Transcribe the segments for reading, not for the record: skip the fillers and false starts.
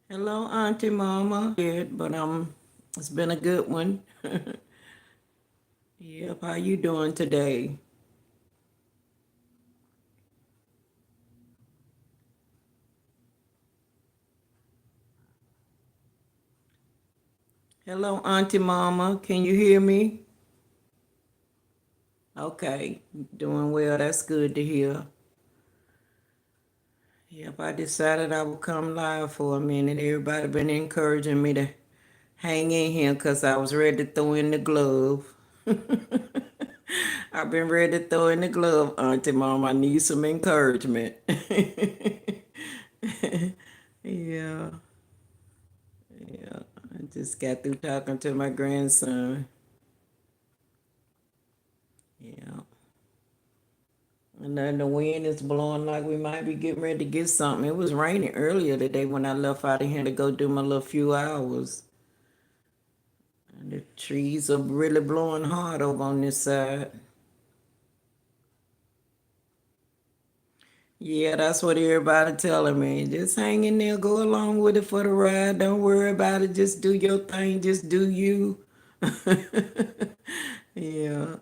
Hello, Auntie Mama. Good, but it's been a good one. Yep, how you doing today? Hello, Auntie Mama. Can you hear me? Okay, doing well. That's good to hear. Yep, I decided I would come live for a minute. Everybody been encouraging me to hang in here because I was ready to throw in the glove. I've been ready to throw in the glove, Auntie Mama. I need some encouragement. Yeah. Yeah, I just got through talking to my grandson. Yeah. And then the wind is blowing like we might be getting ready to get something. It was raining earlier today when I left out of here to go do my little few hours. And the trees are really blowing hard over on this side. Yeah, that's what everybody telling me. Just hang in there, go along with it for the ride. Don't worry about it. Just do your thing. Just do you. Yeah.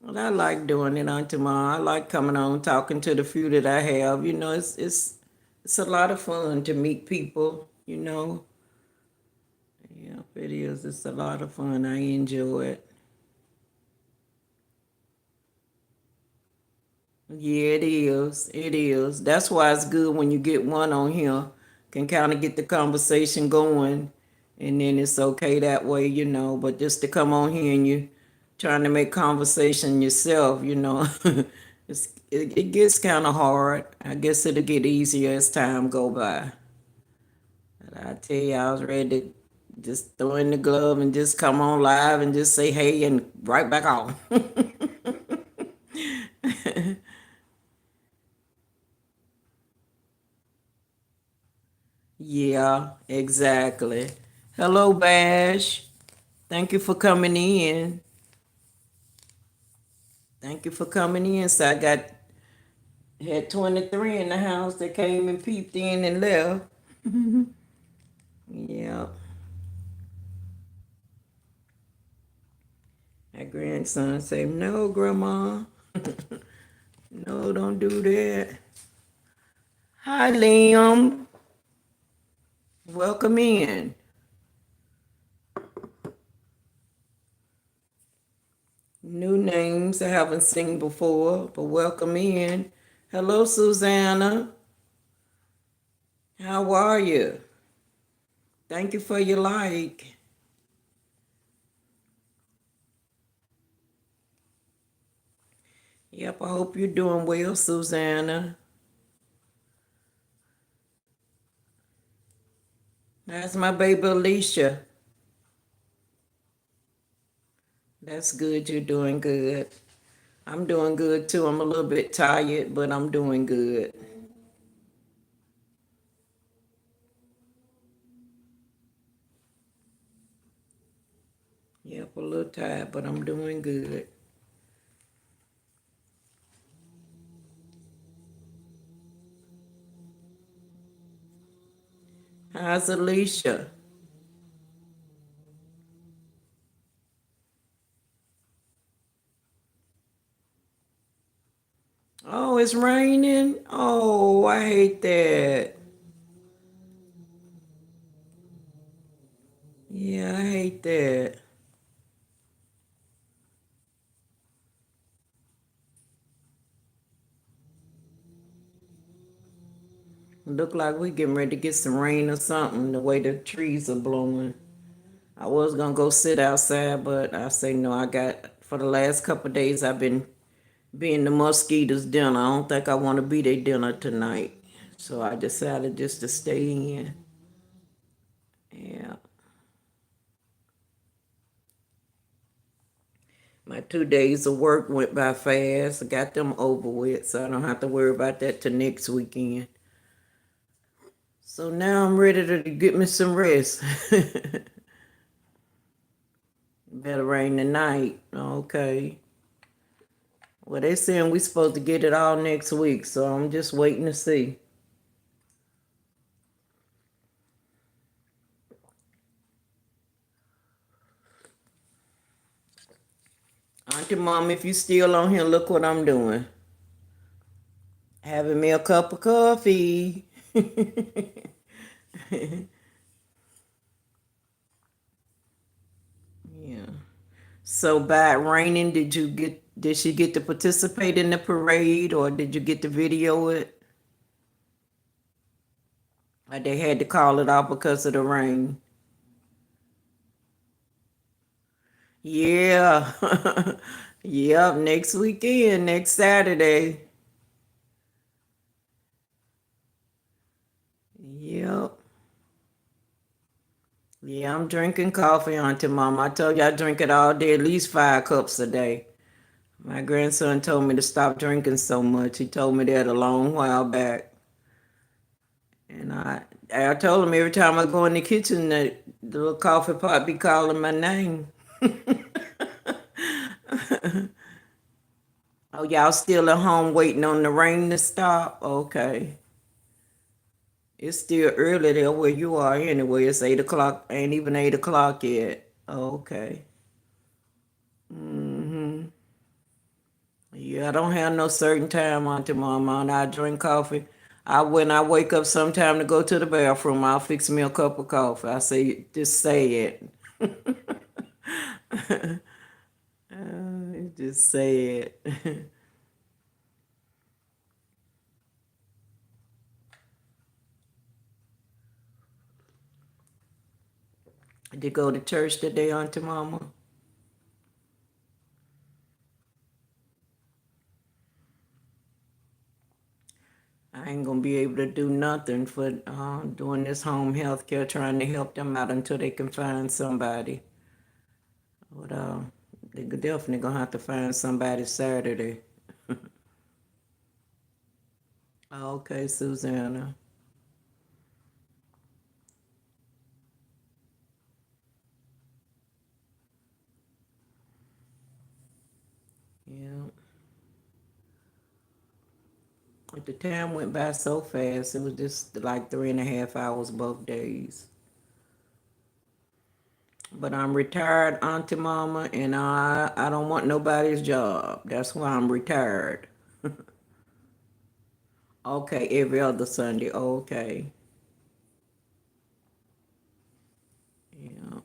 Well, I like doing it on tomorrow. I like coming on talking to the few that I have. It's a lot of fun to meet people. Yeah, it is. It's a lot of fun. I enjoy it. Yeah, it is. It is. That's why it's good when you get one on here, can kind of get the conversation going, and then it's okay that way. But just to come on here and you trying to make conversation yourself, it gets kind of hard. I guess it'll get easier as time go by. But I tell you, I was ready to just throw in the glove and just come on live and just say hey and right back on. Yeah, exactly. Hello, Bash. Thank you for coming in. Thank you for coming in. So I had 23 in the house that came and peeped in and left. Yeah. My grandson said, no, Grandma. No, don't do that. Hi, Liam. Welcome in. New names I haven't seen before, but welcome in. Hello, Susanna. How are you? Thank you for your like. Yep, I hope you're doing well, Susanna. That's my baby Alicia. That's good, you're doing good. I'm doing good too. I'm a little bit tired, but I'm doing good. Yep, a little tired, but I'm doing good. How's Alicia? Oh, it's raining? Oh, I hate that. Yeah, I hate that. Look like we getting ready to get some rain or something, the way the trees are blowing. I was gonna go sit outside, but I say no. For the last couple of days I've been being the mosquitoes' dinner. I don't think I want to be their dinner tonight, so I decided just to stay in. Yeah, my 2 days of work went by fast. I got them over with, so I don't have to worry about that till next weekend. So now I'm ready to get me some rest. Better rain tonight. Okay. Well, they saying we supposed to get it all next week, so I'm just waiting to see. Auntie Mom, if you still on here, look what I'm doing. Having me a cup of coffee. Yeah. So bad raining, did she get to participate in the parade or did you get to video it? Or they had to call it off because of the rain? Yeah. Yep, next weekend, next Saturday. Yep. Yeah, I'm drinking coffee, Auntie Mom. I told you I drink it all day, at least 5 cups a day. My grandson told me to stop drinking so much. He told me that a long while back. And I told him every time I go in the kitchen that the little coffee pot be calling my name. Oh, y'all still at home waiting on the rain to stop? Okay. It's still early there where you are anyway. It's 8 o'clock. Ain't even 8 o'clock yet. Okay. Mm-hmm. Yeah, I don't have no certain time, Auntie Mama, and I drink coffee. When I wake up sometime to go to the bathroom, I'll fix me a cup of coffee. I say, just say it. Just say it. Did you go to church today, Auntie Mama? I ain't gonna be able to do nothing for doing this home health care, trying to help them out until they can find somebody. But they definitely gonna have to find somebody Saturday. Okay, Susanna. Yeah. But the time went by so fast. It was just like 3.5 hours both days. But I'm retired, Auntie Mama, and I don't want nobody's job. That's why I'm retired. Okay, every other Sunday. Okay. Yeah.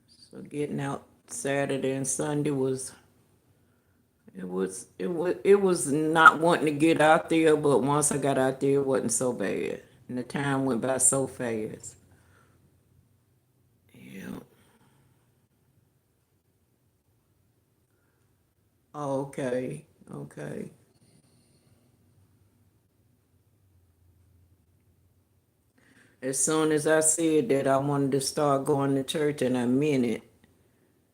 So getting out Saturday and Sunday was it was not wanting to get out there, but once I got out there it wasn't so bad. And the time went by so fast. Yeah. Okay. Okay. As soon as I said that I wanted to start going to church and I meant it,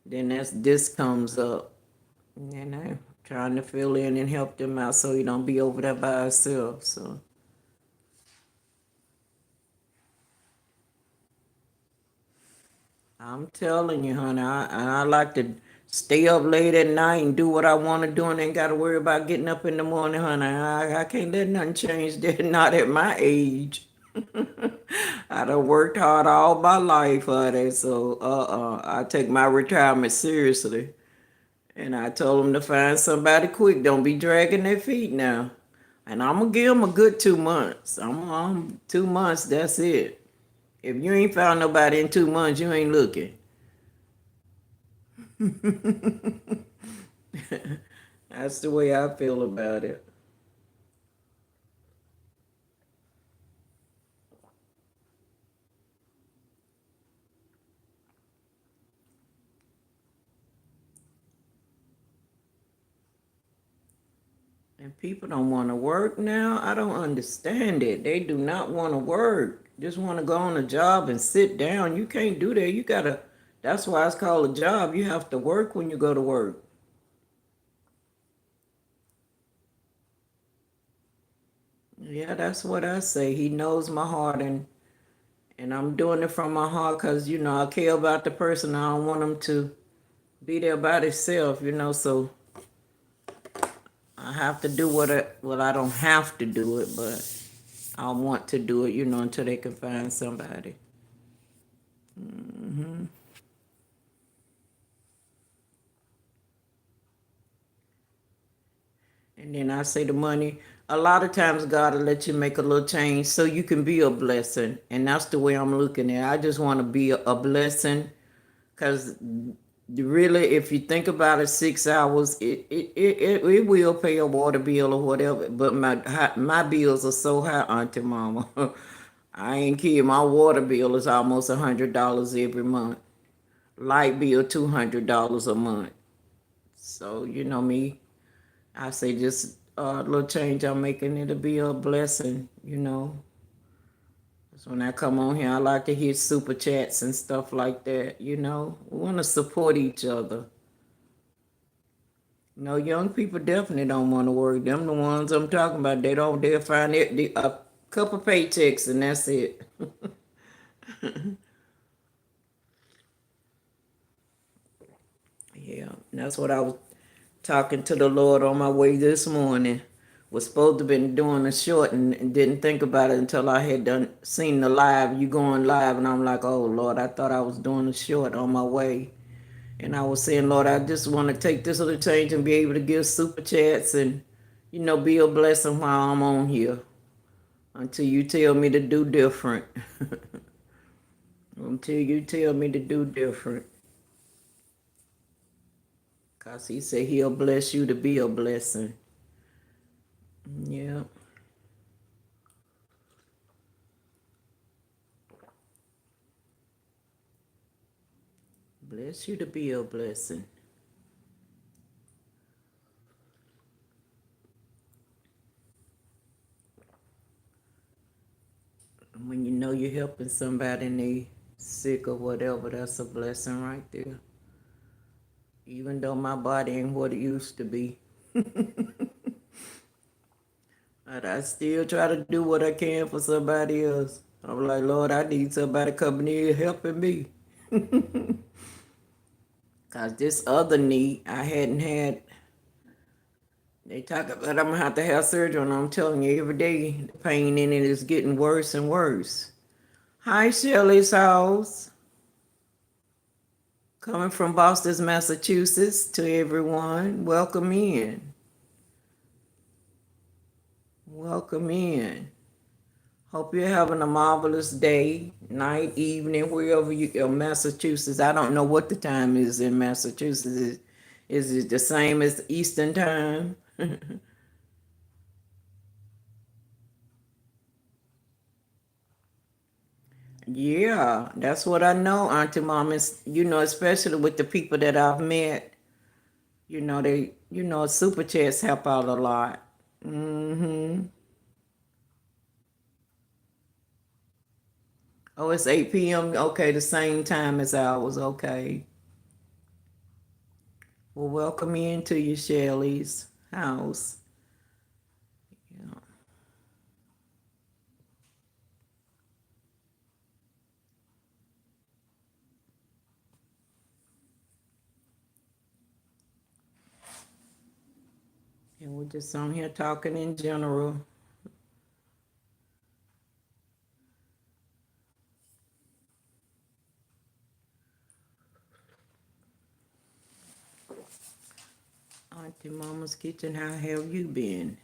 then this comes up. And I'm trying to fill in and help them out so you don't be over there by yourself. So I'm telling you, honey, I like to stay up late at night and do what I want to do and ain't got to worry about getting up in the morning, honey. I can't let nothing change that, not at my age. I done worked hard all my life, honey, so I take my retirement seriously. And I told them to find somebody quick. Don't be dragging their feet now. And I'm gonna give them a good 2 months. I'm 2 months. That's it. If you ain't found nobody in 2 months, you ain't looking. That's the way I feel about it. And people don't want to work now. I don't understand it. They do not want to work. Just want to go on a job and sit down. You can't do that. You gotta. That's why it's called a job. You have to work when you go to work. Yeah, that's what I say. He knows my heart, and I'm doing it from my heart because I care about the person. I don't want him to be there by himself. So I have to do well, I don't have to do it, but I want to do it, until they can find somebody. And then I say the money, a lot of times God will let you make a little change so you can be a blessing. And that's the way I'm looking at it. I just want to be a blessing because really, if you think about it, 6 hours, it will pay a water bill or whatever. But my bills are so high, Auntie Mama. I ain't kidding. My water bill is almost $100 every month. Light bill $200 a month. So you know me, I say just a little change I'm making, it'll be a blessing, you know. So when I come on here, I like to hear super chats and stuff like that, you know. We want to support each other. You know, young people definitely don't want to work. Them the ones I'm talking about. They'll find a couple paychecks and that's it. Yeah, that's what I was talking to the Lord on my way this morning. Was supposed to been doing a short and didn't think about it until I had done seen the live. You going live and I'm like, oh Lord, I thought I was doing a short on my way. And I was saying, Lord, I just want to take this little change and be able to give super chats and, you know, be a blessing while I'm on here until you tell me to do different. Until you tell me to do different. Because he said he'll bless you to be a blessing. Yeah. Bless you to be a blessing. When you know you're helping somebody and they sick or whatever, that's a blessing right there. Even though my body ain't what it used to be. But I still try to do what I can for somebody else. I'm like, Lord, I need somebody coming in helping me. Cause this other knee I hadn't had. They talk about I'm gonna have to have surgery, and I'm telling you, every day the pain in it is getting worse and worse. Hi, Shirley's house. Coming from Boston, Massachusetts, to everyone. Welcome in. Welcome in. Hope you're having a marvelous day, night, evening, wherever you go. Massachusetts. I don't know what the time is in Massachusetts. Is it the same as Eastern time? Yeah, that's what I know, Auntie Mom. Is you know, especially with the people that I've met, super chats help out a lot. Mm-hmm. Oh, it's 8 p.m. Okay, the same time as ours. Okay. Well, welcome into your Shelley's house. Yeah. And we're just on here talking in general. Auntie Mama's Kitchen, how have you been?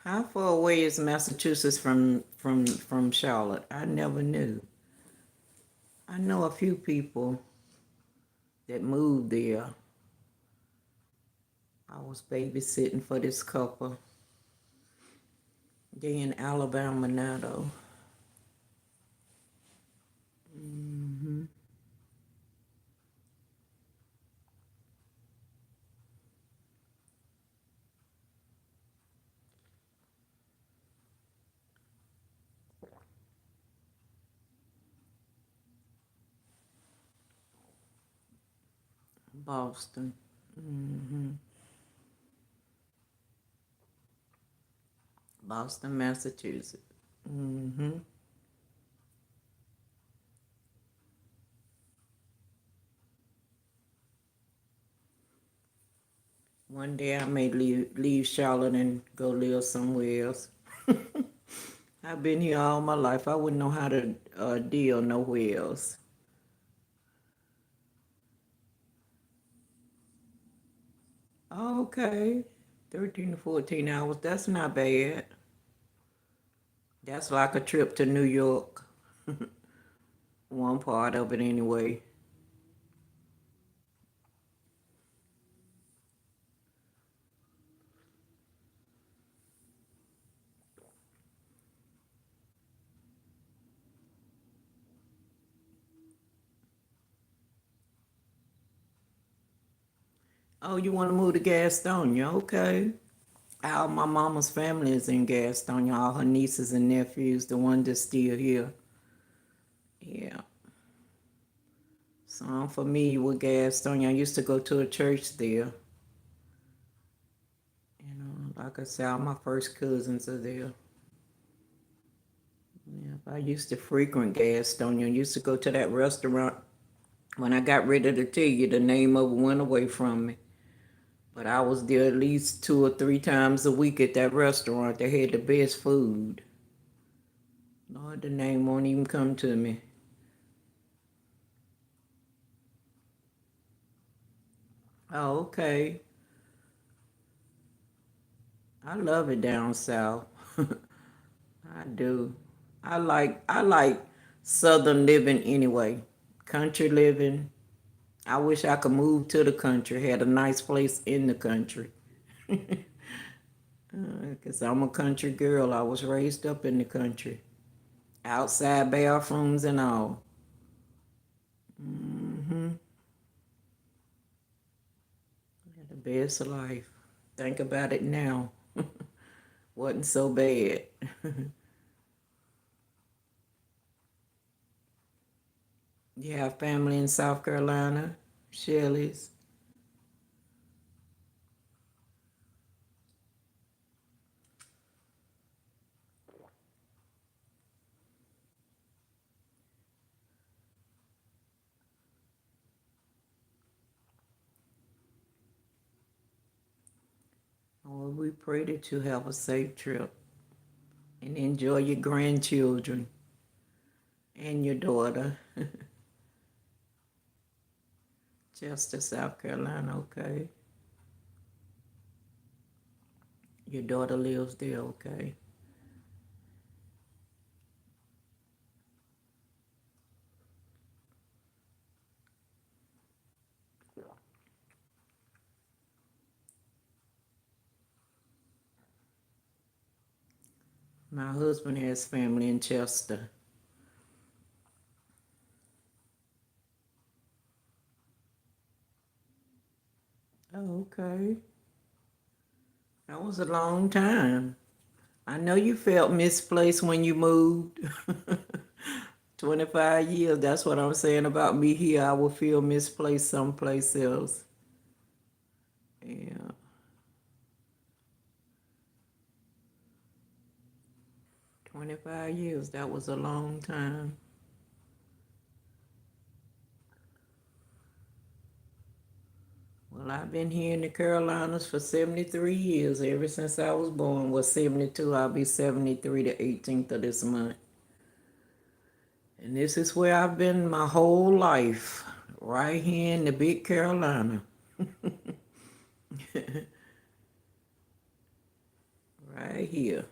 How far away is Massachusetts from Charlotte? I never knew. I know a few people that moved there. I was babysitting for this couple. They in Alabama now though. Hmm. Boston. Hmm. Boston, Massachusetts. Hmm. One day I may leave Charlotte and go live somewhere else. I've been here all my life. I wouldn't know how to deal nowhere else. Okay. 13 to 14 hours. That's not bad. That's like a trip to New York. One part of it anyway. Oh, you want to move to Gastonia? Okay. All my mama's family is in Gastonia. All her nieces and nephews, the one that's still here. Yeah. So I'm familiar with Gastonia. I used to go to a church there. Like I said, all my first cousins are there. Yeah, I used to frequent Gastonia. I used to go to that restaurant. When I got ready to tell you, the name of it went away from me. But I was there at least 2 or 3 times a week at that restaurant. They had the best food. Lord, the name won't even come to me. Oh, okay. I love it down south. I do. I like southern living anyway. Country living. I wish I could move to the country, had a nice place in the country. Because I'm a country girl. I was raised up in the country. Outside bathrooms and all. Hmm. The best of life. Think about it now. Wasn't so bad. You have family in South Carolina? Shelley's? Well, we pray that you have a safe trip and enjoy your grandchildren and your daughter. Chester, South Carolina, okay. Your daughter lives there, okay. My husband has family in Chester. Oh, okay. That was a long time. I know you felt misplaced when you moved. 25 years, that's what I'm saying about me here. I will feel misplaced someplace else. Yeah. 25 years, that was a long time. Well, I've been here in the Carolinas for 73 years, ever since I was born. Was 72, I'll be 73 the 18th of this month. And this is where I've been my whole life, right here in the big Carolina. Right here.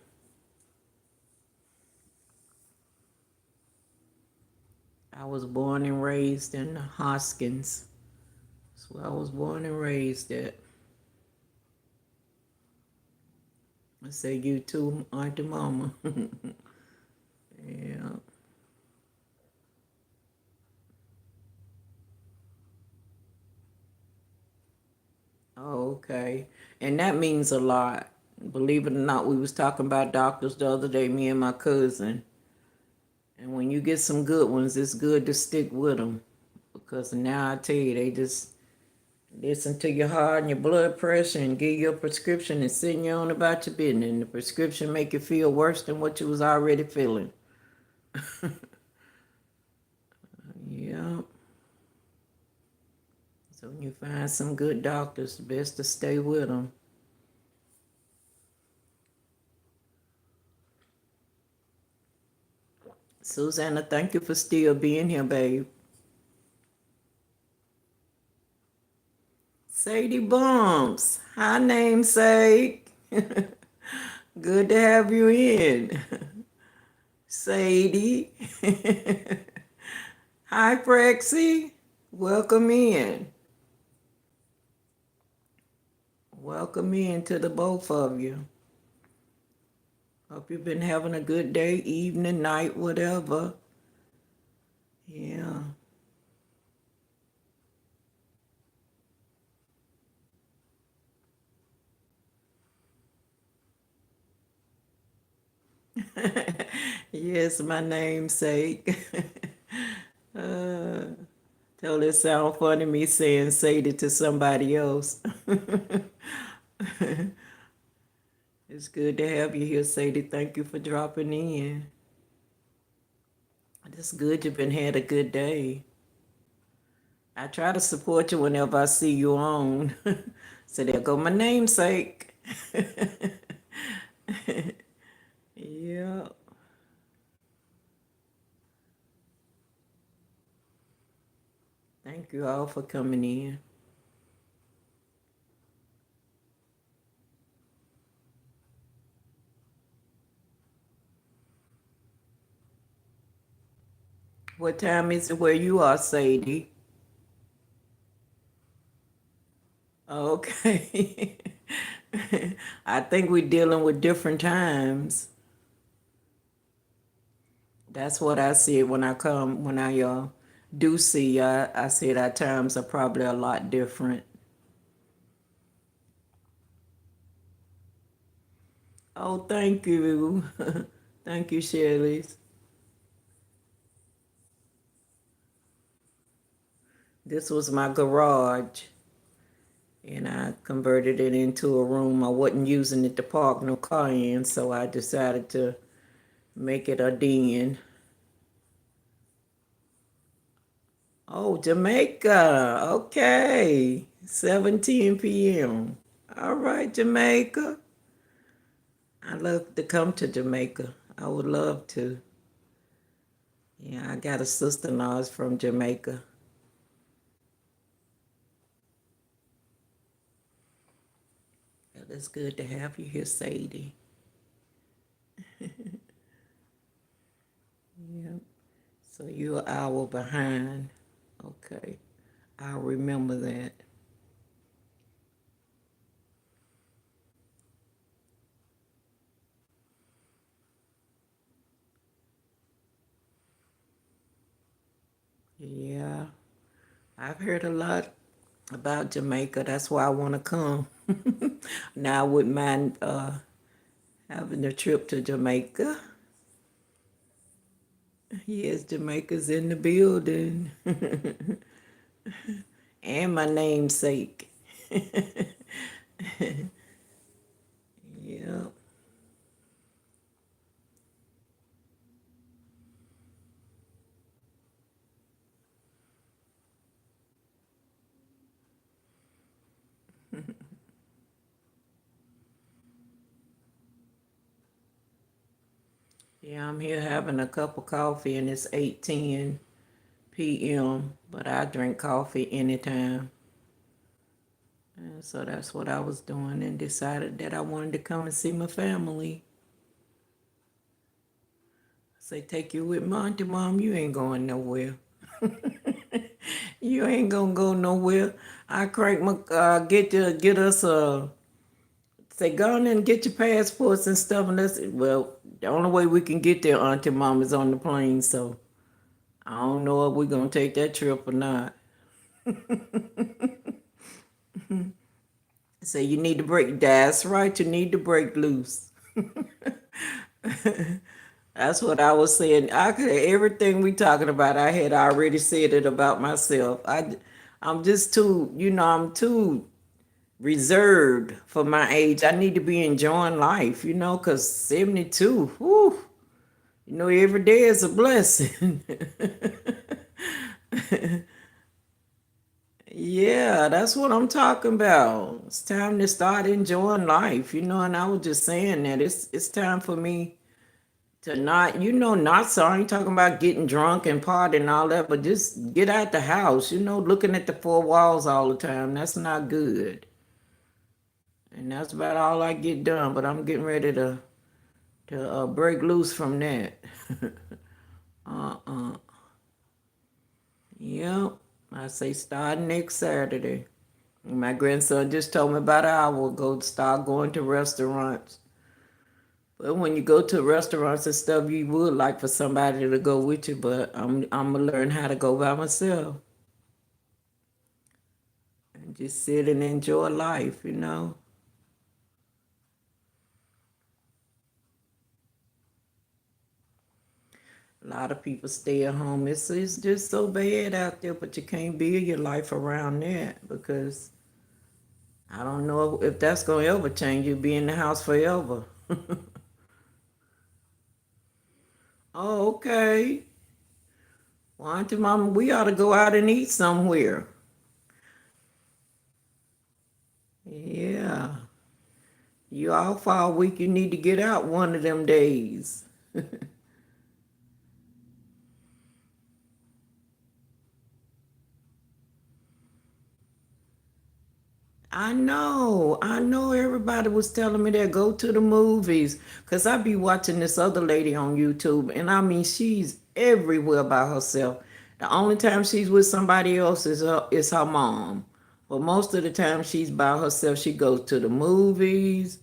I was born and raised in Hoskins. That's where I was born and raised at. I say you too, Auntie Mama. Yeah. Oh, okay. And that means a lot. Believe it or not, we was talking about doctors the other day, me and my cousin. And when you get some good ones, it's good to stick with them. Because now I tell you, they just listen to your heart and your blood pressure and give you a prescription and send you on about your business. And the prescription make you feel worse than what you was already feeling. Yeah. So when you find some good doctors, best to stay with them. Susanna, thank you for still being here, babe. Sadie Bumps. Hi, namesake. Good to have you in. Sadie. Hi, Prexy. Welcome in. Welcome in to the both of you. Hope you've been having a good day, evening, night, whatever. Yeah. Yes, my namesake. uh, Totally sound funny me saying Sadie to somebody else. It's good to have you here, Sadie. Thank you for dropping in. It's good you've been had a good day. I try to support you whenever I see you on. So there go my namesake. Yeah. Thank you all for coming in. What time is it where you are, Sadie? Okay. I think we're dealing with different times. That's what I see when I come, when I do see, I see that times are probably a lot different. Oh, thank you. Thank you, Shirley. This was my garage, and I converted it into a room. I wasn't using it to park no car in, so I decided to make it a den. Oh, Jamaica. Okay. 7:10 p.m. All right, Jamaica. I'd love to come to Jamaica. I would love to. Yeah, I got a sister-in-law from Jamaica. Yeah, it's good to have you here, Sadie. Yeah. So you're an hour behind. Okay. I'll remember that. Yeah. I've heard a lot about Jamaica. That's why I want to come. Now I wouldn't mind having a trip to Jamaica. Yes, Jamaica's in the building. And my namesake. Yeah. Yeah, I'm here having a cup of coffee and it's 8:10 p.m. But I drink coffee anytime. And so that's what I was doing and decided that I wanted to come and see my family. Say, take you with me, Auntie Mom, you ain't going nowhere. You ain't gonna go nowhere. I crank my get us say go on and get your passports and stuff and that's well, the only way we can get there, Auntie Mom, is on the plane, so I don't know if we're gonna take that trip or not. Say you need to break that's right, you need to break loose. That's what I was saying. I could everything we talking about. I had already said it about myself. I'm just too, I'm too reserved for my age. I need to be enjoying life, because 72, whew, every day is a blessing. Yeah, that's what I'm talking about. It's time to start enjoying life, and I was just saying that it's time for me To not, not so I ain't talking about getting drunk and partying and all that, but just get out the house, looking at the four walls all the time. That's not good. And that's about all I get done, but I'm getting ready to break loose from that. uh-uh. Yep. I say start next Saturday. My grandson just told me about an hour ago to start going to restaurants. But when you go to restaurants and stuff, you would like for somebody to go with you, but I'm gonna learn how to go by myself and just sit and enjoy life. A lot of people stay at home. It's just so bad out there, but you can't build your life around that because I don't know if that's gonna ever change. You be in the house forever. Oh, okay. Why don't you, Mama? We ought to go out and eat somewhere. Yeah. You all fall week. You need to get out one of them days. I know everybody was telling me that go to the movies because I be watching this other lady on YouTube and I mean she's everywhere by herself. The only time she's with somebody else is her mom. But most of the time she's by herself. She goes to the movies.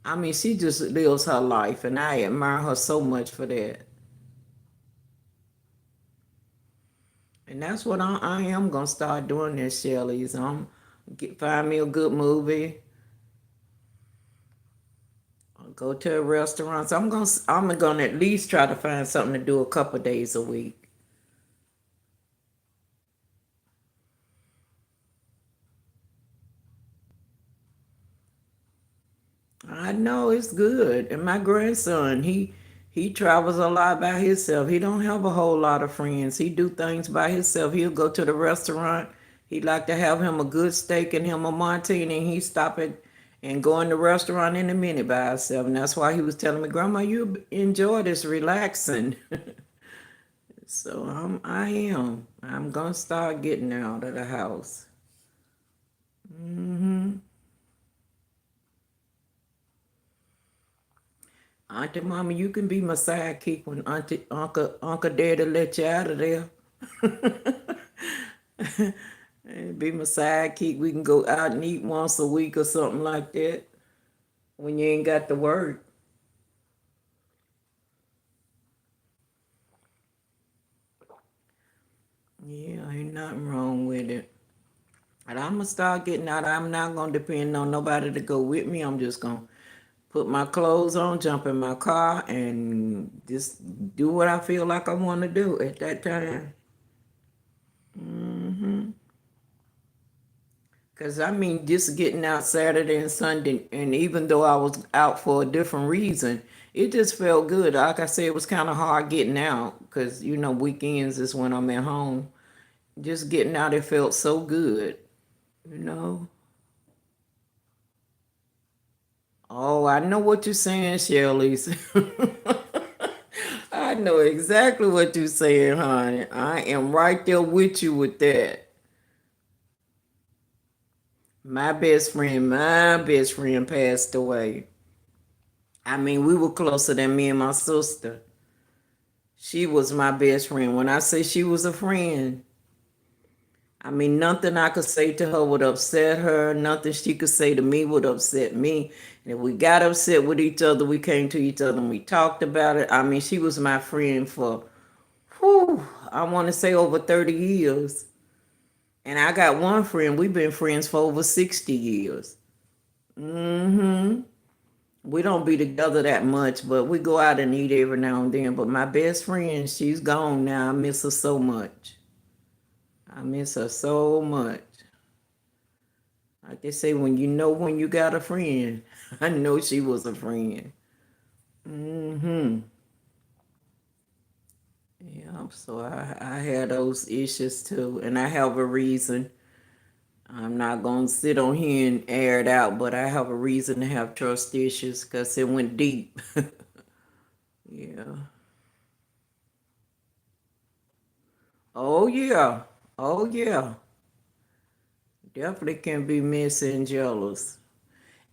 I mean she just lives her life and I admire her so much for that. And that's what I am gonna start doing this, Shelley's. Find me a good movie. Go to a restaurant. So I'm gonna at least try to find something to do a couple days a week. I know it's good. And my grandson, he travels a lot by himself. He don't have a whole lot of friends. He do things by himself. He'll go to the restaurant. He like to have him a good steak and him a martini, and he stop it and go in the restaurant in a minute by himself. And that's why he was telling me, Grandma, you enjoy this relaxing. So I am. I'm gonna start getting out of the house. hmm Auntie Mama, you can be my sidekick when Uncle Daddy let you out of there. Be my sidekick. We can go out and eat once a week or something like that when you ain't got to work. Yeah, ain't nothing wrong with it. And I'm gonna start getting out. I'm not gonna depend on nobody to go with me. I'm just gonna put my clothes on, jump in my car, and just do what I feel like I want to do at that time. Because I mean, just getting out Saturday and Sunday, and even though I was out for a different reason, it just felt good. Like I said, it was kind of hard getting out because, weekends is when I'm at home. Just getting out, it felt so good, you know? Oh, I know what you're saying, Shirley. I know exactly what you're saying, honey. I am right there with you with that. My best friend passed away. I mean, we were closer than me and my sister. She was my best friend. When I say she was a friend, I mean, nothing I could say to her would upset her. Nothing she could say to me would upset me. And if we got upset with each other, we came to each other and we talked about it. I mean, she was my friend for, whew, I want to say over 30 years. And I got one friend, we've been friends for over 60 years. hmm We don't be together that much, but we go out and eat every now and then. But my best friend, she's gone now. I miss her so much. I miss her so much. Like they say, when you got a friend, I know she was a friend. hmm Yeah, so I had those issues too, and I have a reason. I'm not gonna sit on here and air it out, but I have a reason to have trust issues because it went deep. Yeah. Oh yeah. Oh yeah. Definitely can be messy and jealous.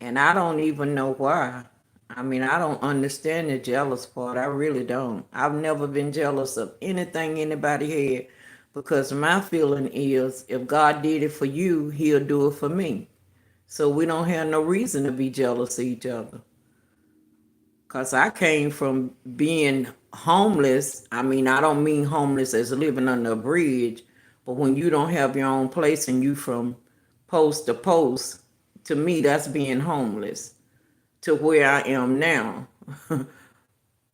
And I don't even know why. I mean, I don't understand the jealous part. I really don't. I've never been jealous of anything anybody had because my feeling is if God did it for you, he'll do it for me. So we don't have no reason to be jealous of each other. Because I came from being homeless. I mean, I don't mean homeless as living under a bridge, but when you don't have your own place and you from post to post, to me, that's being homeless to where I am now.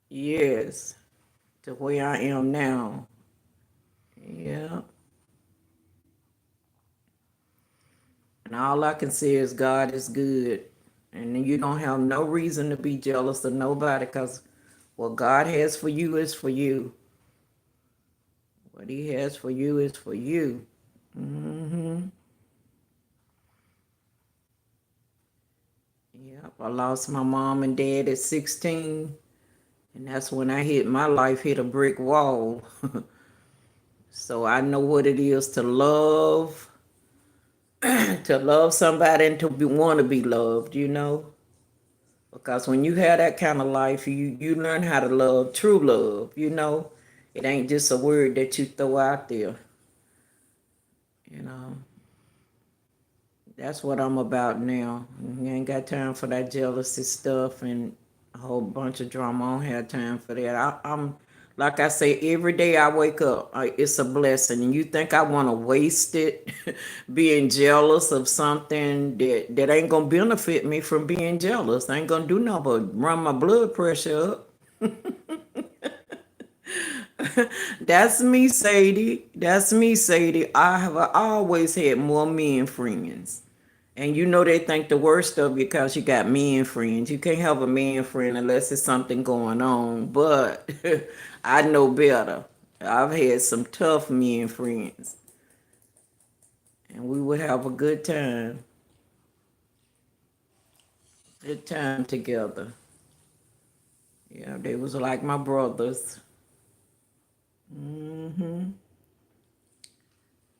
Yes, to where I am now. Yeah. And all I can say is God is good. And you don't have no reason to be jealous of nobody because what God has for you is for you. What he has for you is for you. Hmm. Yep. I lost my mom and dad at 16. And that's when my life hit a brick wall. So I know what it is to love somebody and to want to be loved, you know? Because when you have that kind of life, you learn how to love, true love, you know? It ain't just a word that you throw out there, you know? That's what I'm about now. You ain't got time for that jealousy stuff and a whole bunch of drama. I don't have time for that. I'm like I say, every day I wake up, it's a blessing. And you think I want to waste it being jealous of something that ain't gonna benefit me from being jealous? I ain't gonna do nothing but run my blood pressure up. That's me, Sadie. That's me, Sadie. I have always had more men friends. And you know they think the worst of you because you got men friends. You can't have a man friend unless it's something going on. But I know better. I've had some tough men friends. And we would have a good time. Good time together. Yeah, they was like my brothers. Mm-hmm.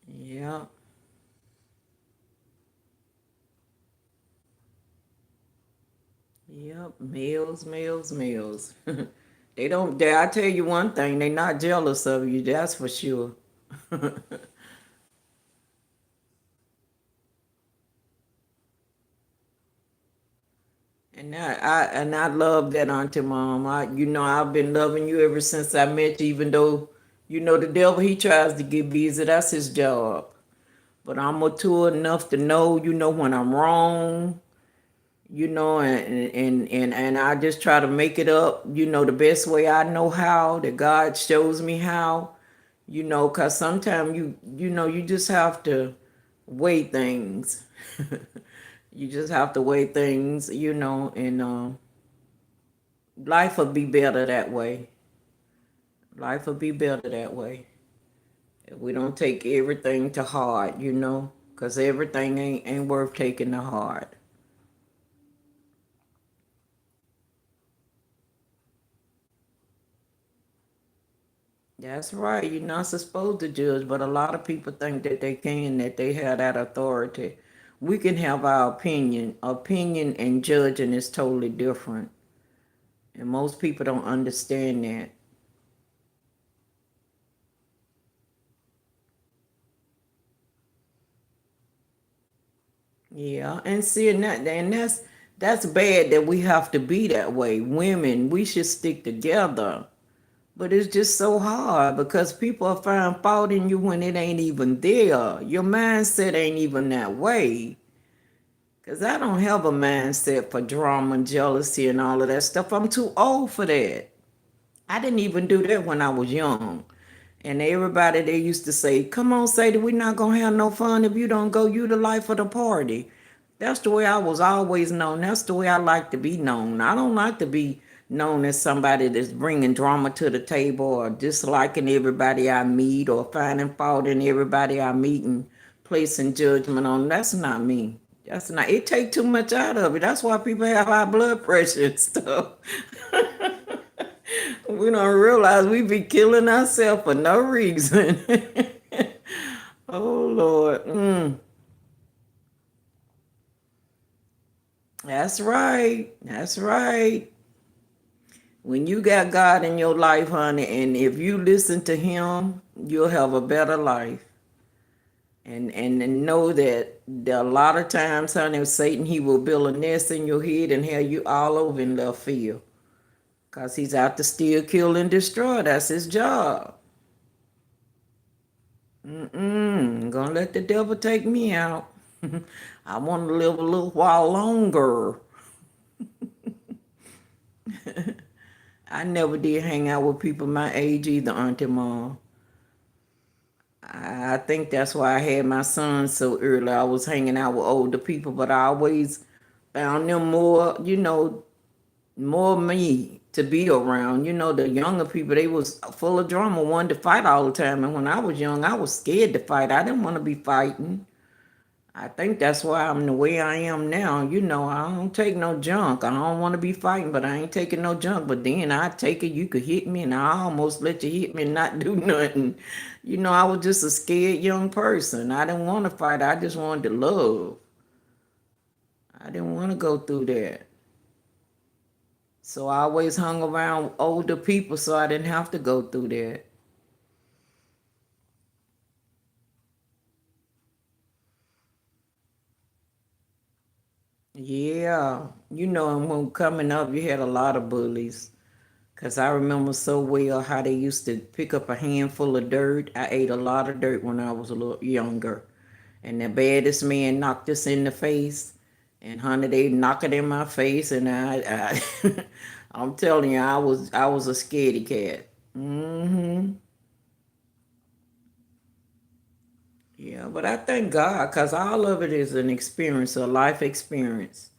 Yeah. Yep. Males, males, males. They don't dare. I tell you one thing, they not jealous of you, that's for sure. And I love that, Auntie Mom. I've been loving you ever since I met you, even though the devil he tries to get busy, that's his job. But I'm mature enough to know, when I'm wrong, and I just try to make it up, the best way I know how, that God shows me how, cause sometimes you just have to weigh things. You just have to weigh things, and life will be better that way. Life will be better that way. If we don't take everything to heart, because everything ain't worth taking to heart. That's right. You're not supposed to judge, but a lot of people think that they can, that they have that authority. We can have our opinion. Opinion and judging is totally different. And most people don't understand that. Yeah, and seeing that, and that's bad that we have to be that way. Women, we should stick together. But it's just so hard because people find fault in you when it ain't even there. Your mindset ain't even that way. Because I don't have a mindset for drama, jealousy, and all of that stuff. I'm too old for that. I didn't even do that when I was young. And everybody they used to say, "Come on, Sadie, we're not gonna have no fun if you don't go. You the life of the party." That's the way I was always known. That's the way I like to be known. I don't like to be known as somebody that's bringing drama to the table or disliking everybody I meet or finding fault in everybody I meet and placing judgment on. That's not me. That's not. It take too much out of it. That's why people have high blood pressure and stuff. We don't realize we be killing ourselves for no reason. Oh Lord. That's right. That's right. When you got God in your life, honey, and if you listen to him, you'll have a better life. And know that a lot of times, honey, Satan, he will build a nest in your head and have you all over in left field. Because he's out to steal, kill, and destroy. That's his job. I'm gonna let the devil take me out. I want to live a little while longer. I never did hang out with people my age either, Auntie Mom. I think that's why I had my son so early. I was hanging out with older people, but I always found them more, more me to be around. The younger people, they was full of drama, wanted to fight all the time. And when I was young, I was scared to fight. I didn't want to be fighting. I think that's why I'm the way I am now. I don't take no junk. I don't want to be fighting, but I ain't taking no junk. But then I take it, you could hit me, and I almost let you hit me and not do nothing. I was just a scared young person. I didn't want to fight. I just wanted to love. I didn't want to go through that. So I always hung around older people so I didn't have to go through that. Yeah. And when coming up, you had a lot of bullies. Because I remember so well how they used to pick up a handful of dirt. I ate a lot of dirt when I was a little younger. And the baddest man knocked us in the face. And honey, they knock it in my face. And I'm telling you, I was a scaredy cat. Yeah, but I thank God because all of it is an experience, a life experience.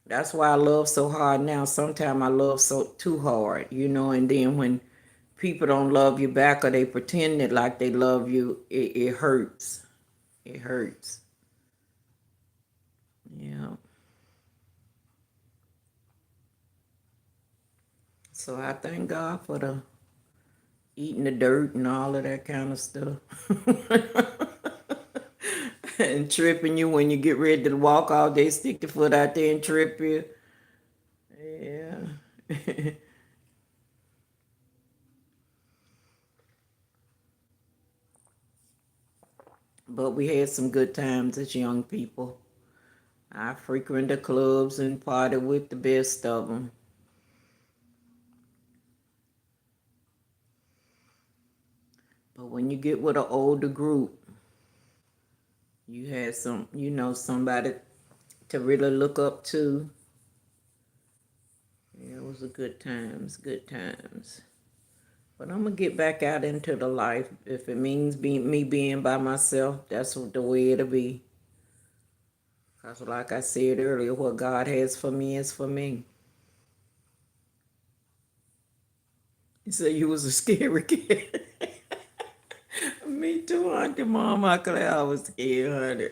That's why I love so hard now. Sometimes I love so too hard, and then when people don't love you back or they pretend it like they love you, it hurts. It hurts. Yeah. So I thank God for the eating the dirt and all of that kind of stuff. And tripping you when you get ready to walk out, they stick the foot out there and trip you. Yeah. But we had some good times as young people. I frequented the clubs and partied with the best of them. But when you get with an older group, you had somebody to really look up to. Yeah, it was a good times, good times. But I'm gonna get back out into the life. If it means me being by myself, that's the way it'll be. Cause like I said earlier, what God has for me is for me. He said you was a scary kid. Me too, Auntie Mom. I was scared, honey.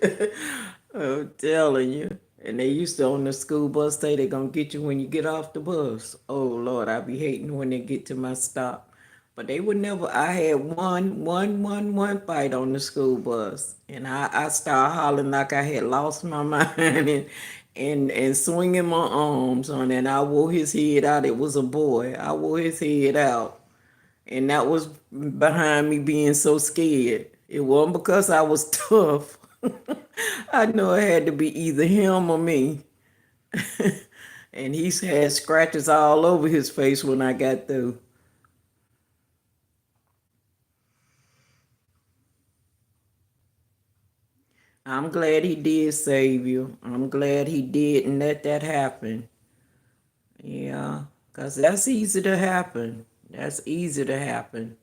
I'm telling you. And they used to on the school bus say they're gonna get you when you get off the bus. Oh Lord, I be hating when they get to my stop. But they would never. I had one fight on the school bus, and I started hollering like I had lost my mind and swinging my arms on, and I wore his head out. It was a boy. I wore his head out. And that was behind me being so scared. It wasn't because I was tough. I know it had to be either him or me. And he's had scratches all over his face when I got through. I'm glad he did save you. I'm glad he didn't let that happen. Yeah, because that's easy to happen. That's easy to happen.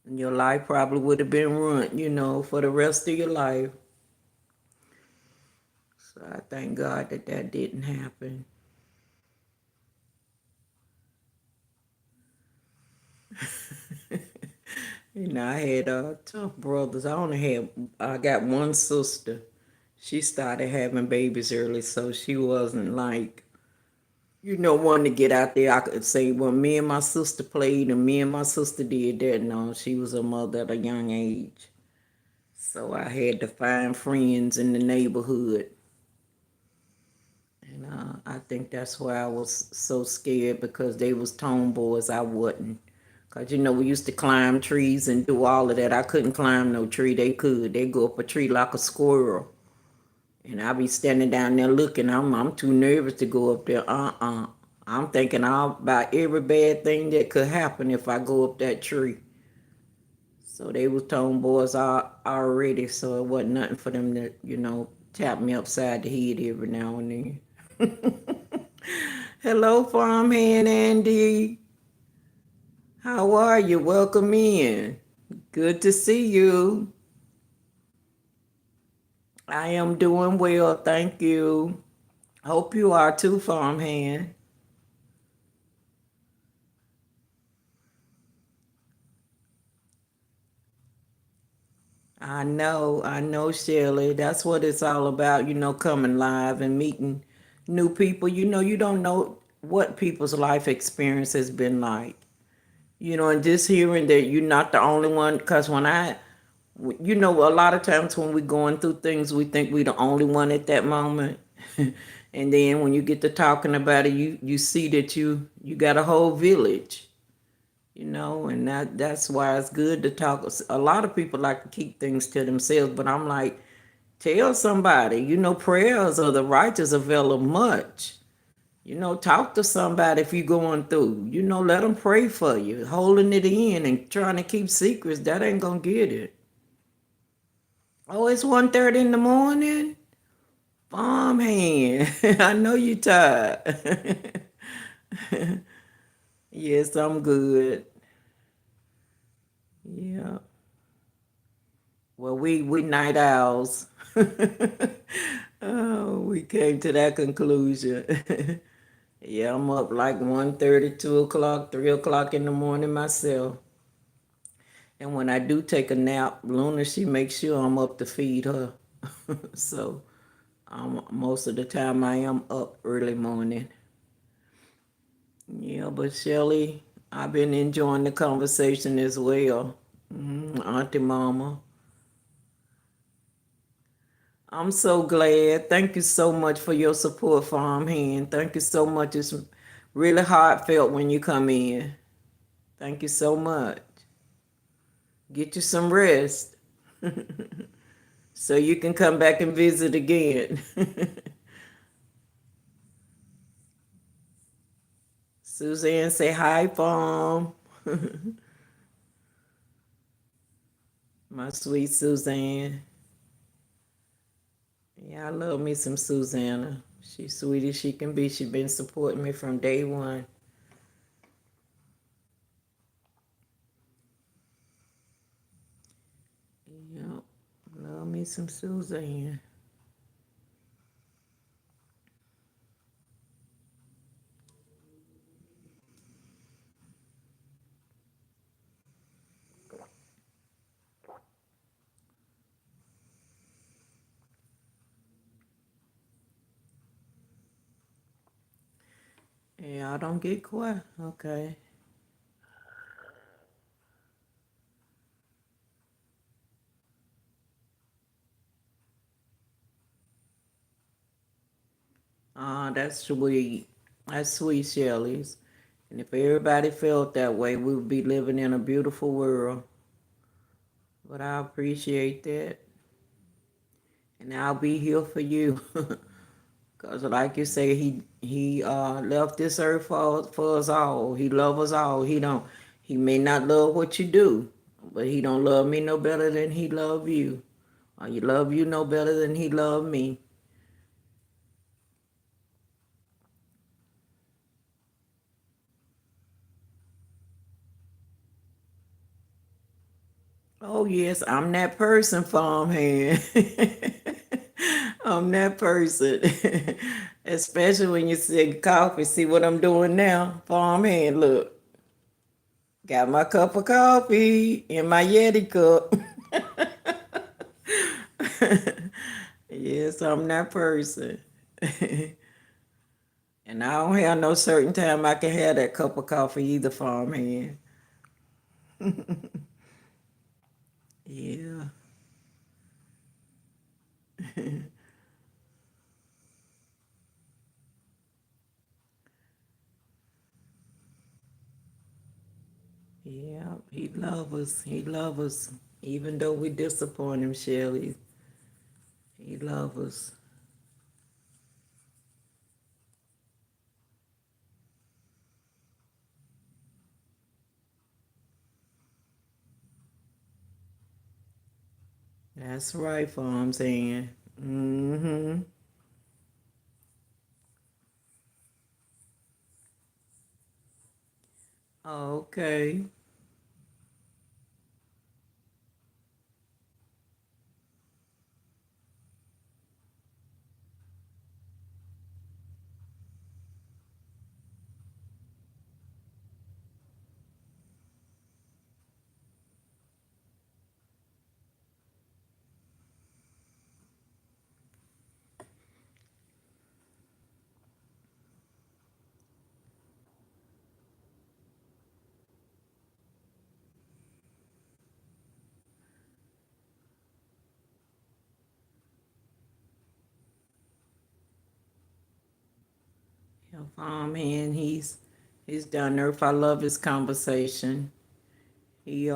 And your life probably would have been ruined, for the rest of your life. So I thank God that that didn't happen. I had tough brothers. I got one sister. She started having babies early, so she wasn't like Wanting to get out there, I could say, well, me and my sister played, and me and my sister did that. No, she was a mother at a young age. So I had to find friends in the neighborhood. And I think that's why I was so scared because they was tomboys. I wasn't. Because, we used to climb trees and do all of that. I couldn't climb no tree. They could. They go up a tree like a squirrel. And I be standing down there looking. I'm too nervous to go up there. I'm thinking all about every bad thing that could happen if I go up that tree. So they was tomboys already. So it wasn't nothing for them to, tap me upside the head every now and then. Hello, farmhand Andy. How are you? Welcome in. Good to see you. I am doing well, thank you. Hope you are too, farmhand. I know, Shirley. That's what it's all about, coming live and meeting new people. You don't know what people's life experience has been like. And just hearing that you're not the only one, because a lot of times when we're going through things, we think we're the only one at that moment. And then when you get to talking about it, you see that you got a whole village, and that's why it's good to talk. A lot of people like to keep things to themselves, but I'm like, tell somebody, prayers of the righteous avail of much. Talk to somebody if you're going through. Let them pray for you. Holding it in and trying to keep secrets, that ain't gonna get it. Oh, it's 1:30 in the morning? Farmhand, I know you tired. Yes, I'm good. Yeah. Well, we night owls. Oh, we came to that conclusion. Yeah, I'm up like 1:30, 2 o'clock, 3 o'clock in the morning myself. And when I do take a nap, Luna, she makes sure I'm up to feed her. So most of the time I am up early morning. Yeah, but Shelly, I've been enjoying the conversation as well. Auntie Mama. I'm so glad. Thank you so much for your support, Farmhand. Thank you so much. It's really heartfelt when you come in. Thank you so much. Get you some rest so you can come back and visit again. Suzanne, say hi, Farm. My sweet Suzanne. Yeah, I love me some Susanna. She's sweet as she can be. She's been supporting me from day one. Yep. Love me some Suzanne. Yeah, I don't get quiet. Okay. Ah, that's sweet. That's sweet, Shelley's. And if everybody felt that way, we would be living in a beautiful world. But I appreciate that. And I'll be here for you. Because like you say, he left this earth for us all. He love us all. He may not love what you do, but he don't love me no better than he love you. Or you love you no better than he love me. Oh yes, I'm that person, farmhand. I'm that person. Especially when you say coffee. See what I'm doing now? Farmhand, look. Got my cup of coffee in my Yeti cup. Yes, I'm that person. And I don't have no certain time I can have that cup of coffee either, farmhand. Yeah. Yeah, he love us. He love us. Even though we disappoint him, Shelly, he love us. That's right, farm saying. Mm-hmm. Okay. Yeah, farmhand, he's down there. If I love his conversation, he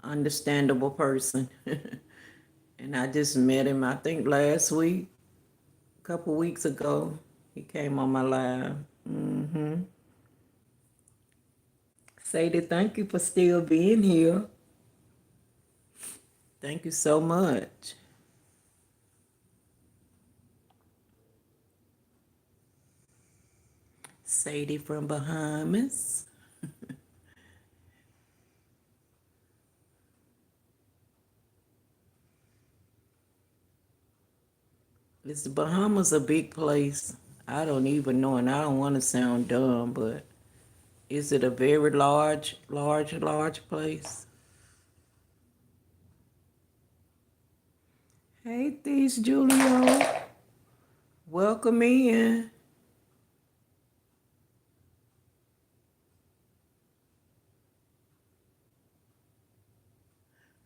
understandable person. And I just met him, I think last week, a couple weeks ago. He came on my live. Mm-hmm. Sadie, thank you for still being here. Thank you so much. Sadie from Bahamas. Is the Bahamas a big place? I don't even know, and I don't want to sound dumb, but is it a very large place? Hey, Thieves Julio. Welcome in.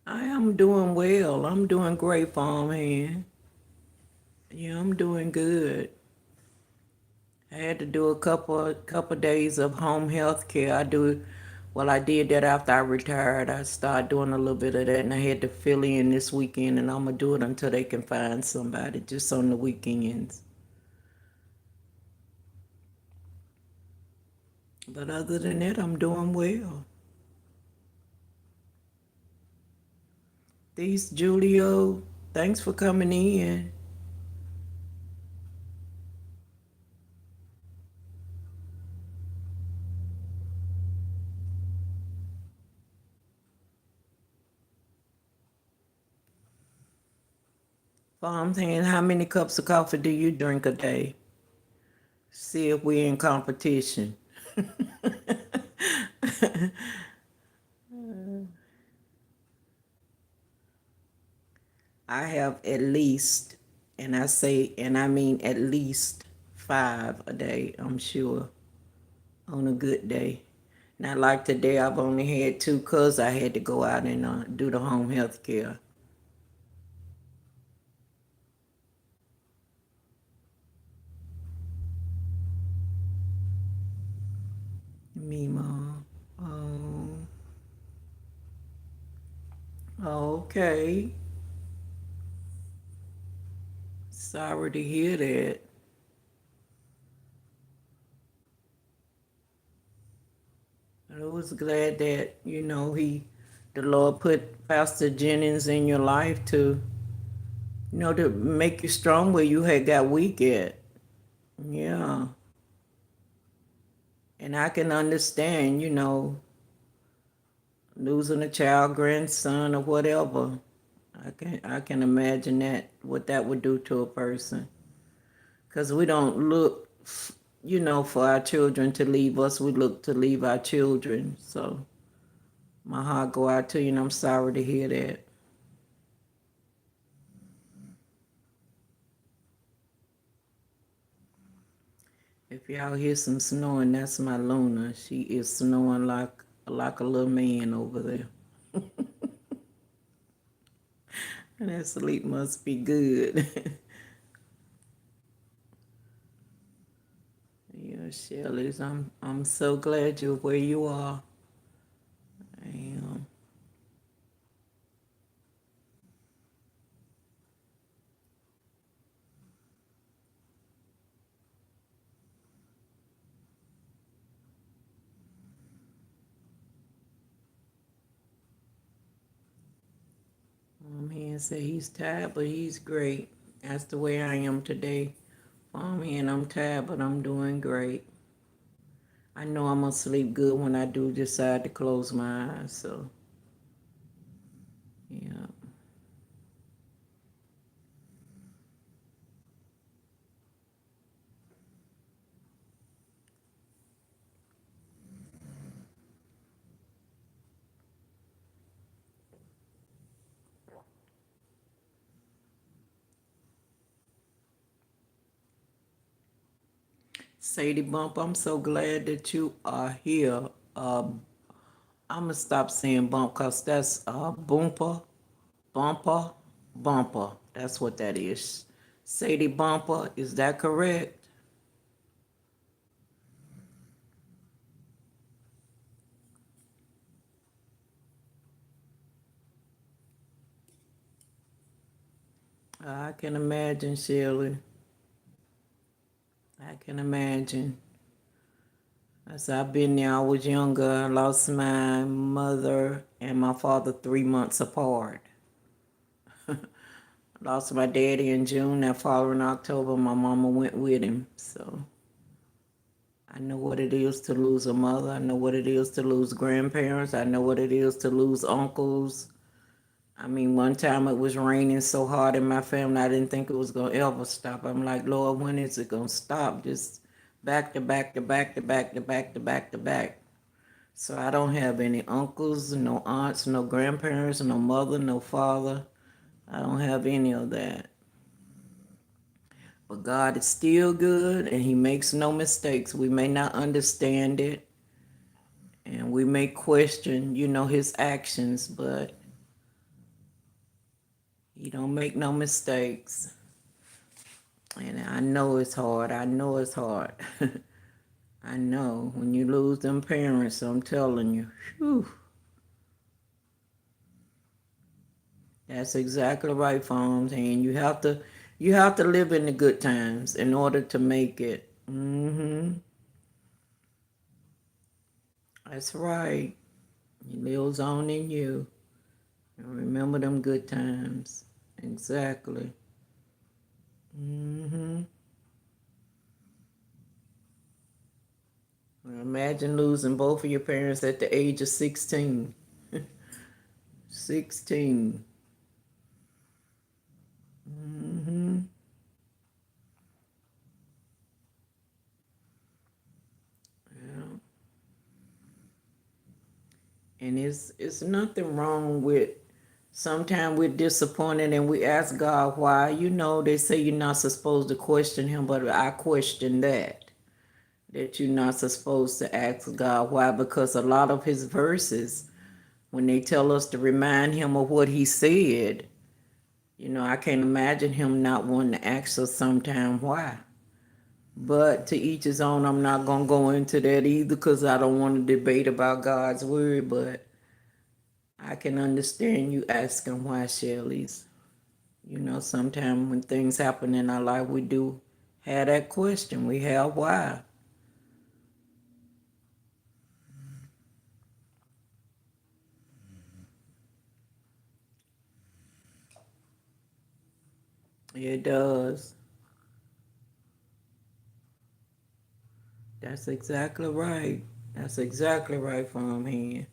I am doing well. I'm doing great, farmhand. Yeah, I'm doing good. I had to do a couple days of home health care. I did that after I retired. I started doing a little bit of that, and I had to fill in this weekend, and I'm gonna do it until they can find somebody just on the weekends. But other than that, I'm doing well. These Julio, thanks for coming in. Farmhand, how many cups of coffee do you drink a day? See if we're in competition. I have at least, and I mean at least 5 a day, I'm sure, on a good day. Not like today, I've only had 2 because I had to go out and do the home health care. Me, mom. Oh, okay. Sorry to hear that. I was glad that, the Lord put Pastor Jennings in your life to, to make you strong where you had got weak at. Yeah. And I can understand, losing a child, grandson, or whatever. I can imagine what that would do to a person. Because we don't look, for our children to leave us. We look to leave our children. So my heart go out to you, and I'm sorry to hear that. If y'all hear some snoring, that's my Luna. She is snoring like a little man over there. And that sleep must be good. Yeah, Shelley's. I'm so glad you're where you are. I am. He said he's tired, but he's great. That's the way I am today. And I'm tired, but I'm doing great. I know I'm gonna sleep good when I do decide to close my eyes. So, yeah. Sadie Bump, I'm so glad that you are here. I'm gonna stop saying bump because that's bumper, bumper, bumper. That's what that is. Sadie Bumper, is that correct? I can imagine, Shirley. I can imagine. As I've been there, I was younger. I lost my mother and my father 3 months apart. Lost my daddy in June. That following October, my mama went with him. So I know what it is to lose a mother. I know what it is to lose grandparents. I know what it is to lose uncles. I mean, one time it was raining so hard in my family, I didn't think it was going to ever stop. I'm like, Lord, when is it going to stop? Just back to back to back to back to back to back to back. So I don't have any uncles, no aunts, no grandparents, no mother, no father. I don't have any of that. But God is still good and He makes no mistakes. We may not understand it and we may question, His actions, but He don't make no mistakes. And I know it's hard. I know it's hard. I know when you lose them parents, I'm telling you, whew, that's exactly right, Farms. And you have to live in the good times in order to make it. That's right. It lives on in you. And remember them good times. Exactly. Well, imagine losing both of your parents at the age of 16. 16. Yeah. And it's nothing wrong with sometimes we're disappointed and we ask God why. They say you're not supposed to question Him, but I question that you're not supposed to ask God why, because a lot of His verses, when they tell us to remind Him of what He said, I can't imagine Him not wanting to ask us sometime why. But to each his own, I'm not going to go into that either because I don't want to debate about God's word, but I can understand you asking why, Shelley's. Sometimes when things happen in our life, we do have that question. We have why. It does. That's exactly right. That's exactly right, Farmhand.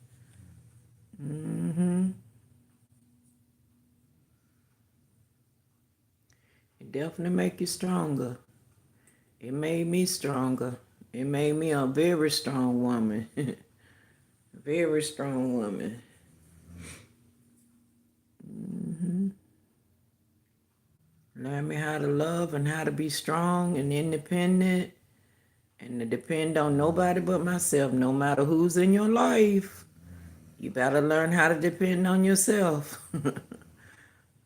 Mm-hmm. It definitely make you stronger. It made me stronger. It made me a very strong woman. Very strong woman. Learn me how to love and how to be strong and independent And to depend on nobody but myself, no matter who's in your life. You better learn how to depend on yourself.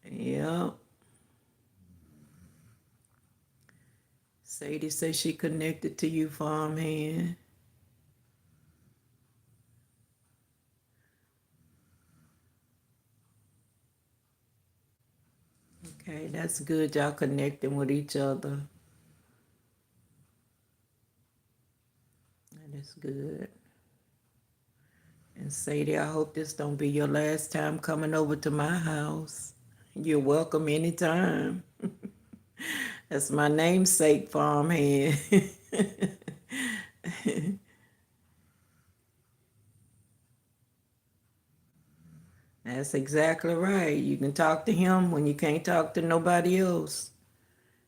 Yeah. Sadie says she connected to you, farmhand. Okay, that's good. Y'all connecting with each other. That is good. And Sadie, I hope this don't be your last time coming over to my house. You're welcome anytime. That's my namesake, farmhand. That's exactly right. You can talk to him when you can't talk to nobody else.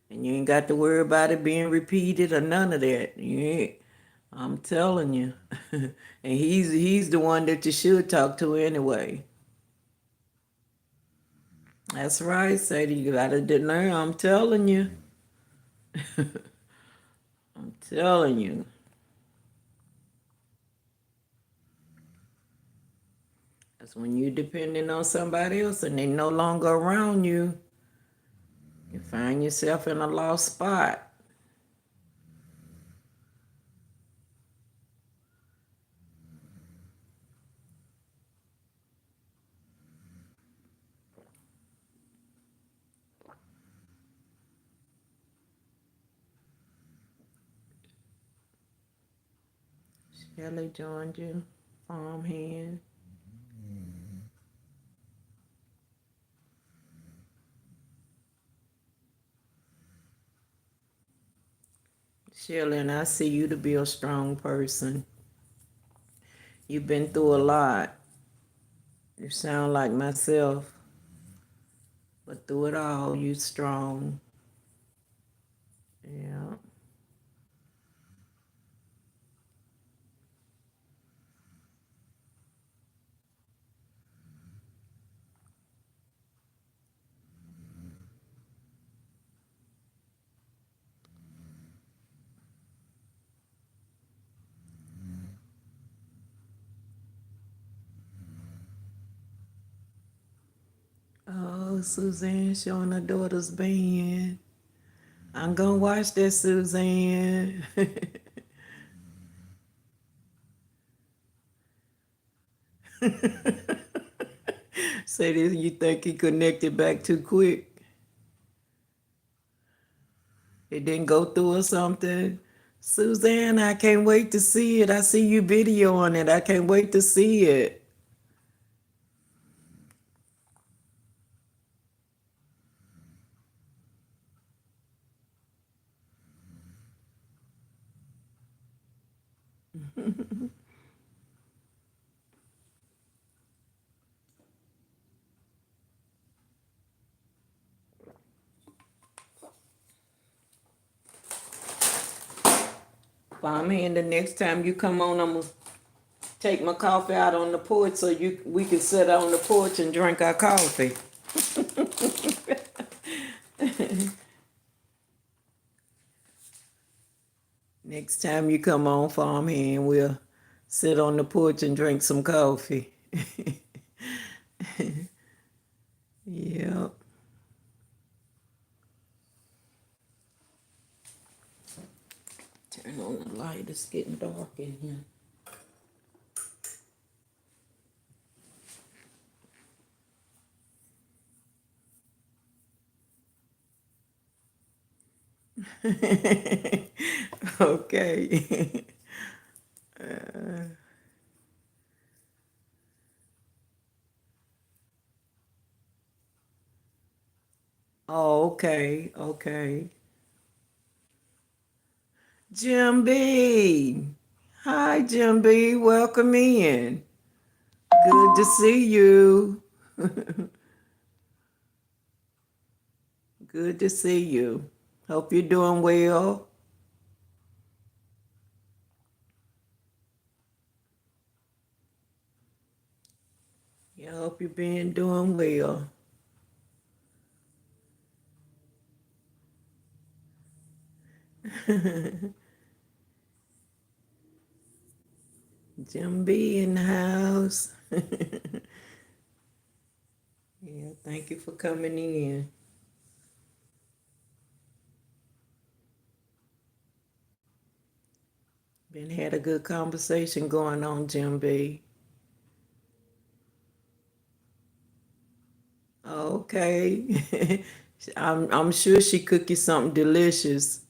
And you ain't got to worry about it being repeated or none of that. You ain't, I'm telling you. And he's the one that you should talk to anyway. That's right, Sadie. You gotta learn. I'm telling you. I'm telling you. That's when you're depending on somebody else and they no longer around you. You find yourself in a lost spot. Shelley joined you, farmhand. Shelley, and I see you to be a strong person. You've been through a lot. You sound like myself, but through it all, you strong. Yeah. Oh, Suzanne showing her daughter's band. I'm gonna watch that, Suzanne. Say this, you think he connected back too quick? It didn't go through or something? Suzanne, I can't wait to see it. I see you video on it. I can't wait to see it. Farmhand, the next time you come on, I'm gonna take my coffee out on the porch so we can sit on the porch and drink our coffee. Next time you come on, farmhand, we'll sit on the porch and drink some coffee. Yep. Turn on the light. It's getting dark in here. Okay. Oh, okay. Okay. Jim B. Hi, Jim B. Welcome in. Good to see you. Good to see you. Hope you're doing well. Yeah, hope you're being doing well. Jim B in the house. Yeah, thank you for coming in. Been had a good conversation going on, Jim B. Okay. I'm sure she cooked you something delicious.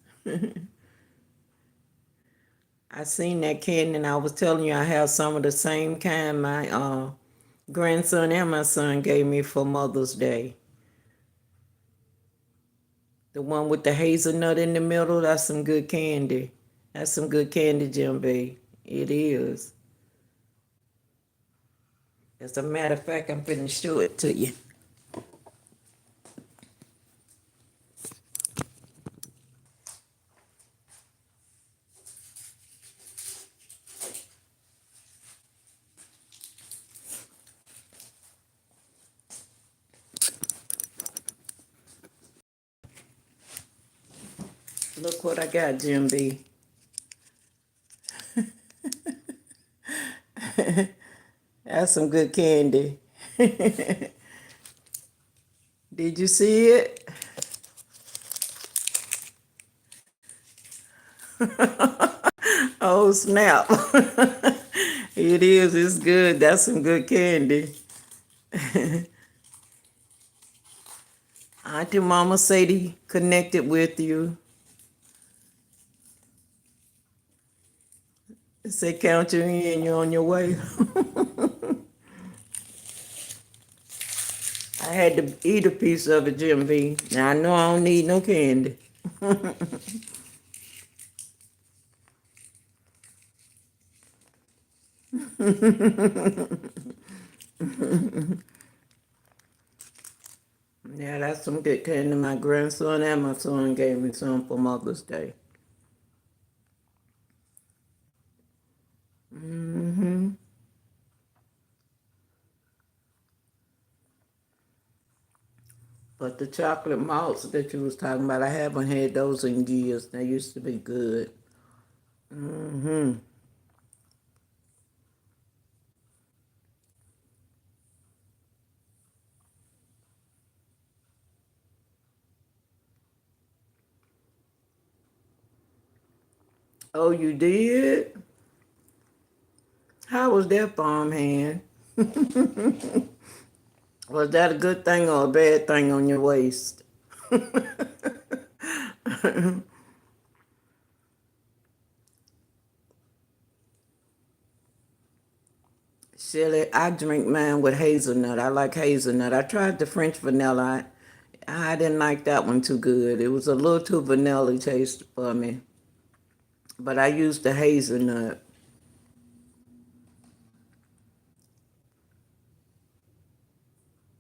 I seen that candy and I was telling you I have some of the same kind my grandson and my son gave me for Mother's Day. The one with the hazelnut in the middle, that's some good candy. That's some good candy, Jim B. It is. As a matter of fact, I'm finna show it to you. Look what I got, Jim B. That's some good candy. Did you see it? Oh, snap. It is. It's good. That's some good candy. Auntie Mama Sadie connected with you. Say count you in. You're on your way. I had to eat a piece of it, Jim B. Now I know I don't need no candy. Yeah, that's some good candy. My grandson and my son gave me some for Mother's Day. Hmm. But the chocolate malts that you was talking about, I haven't had those in years. They used to be good. Hmm. Oh, you did? How was that farmhand? Was that a good thing or a bad thing on your waist? Silly, I drink mine with hazelnut. I like hazelnut. I tried the French vanilla. I didn't like that one too good. It was a little too vanilla taste for me. But I used the hazelnut.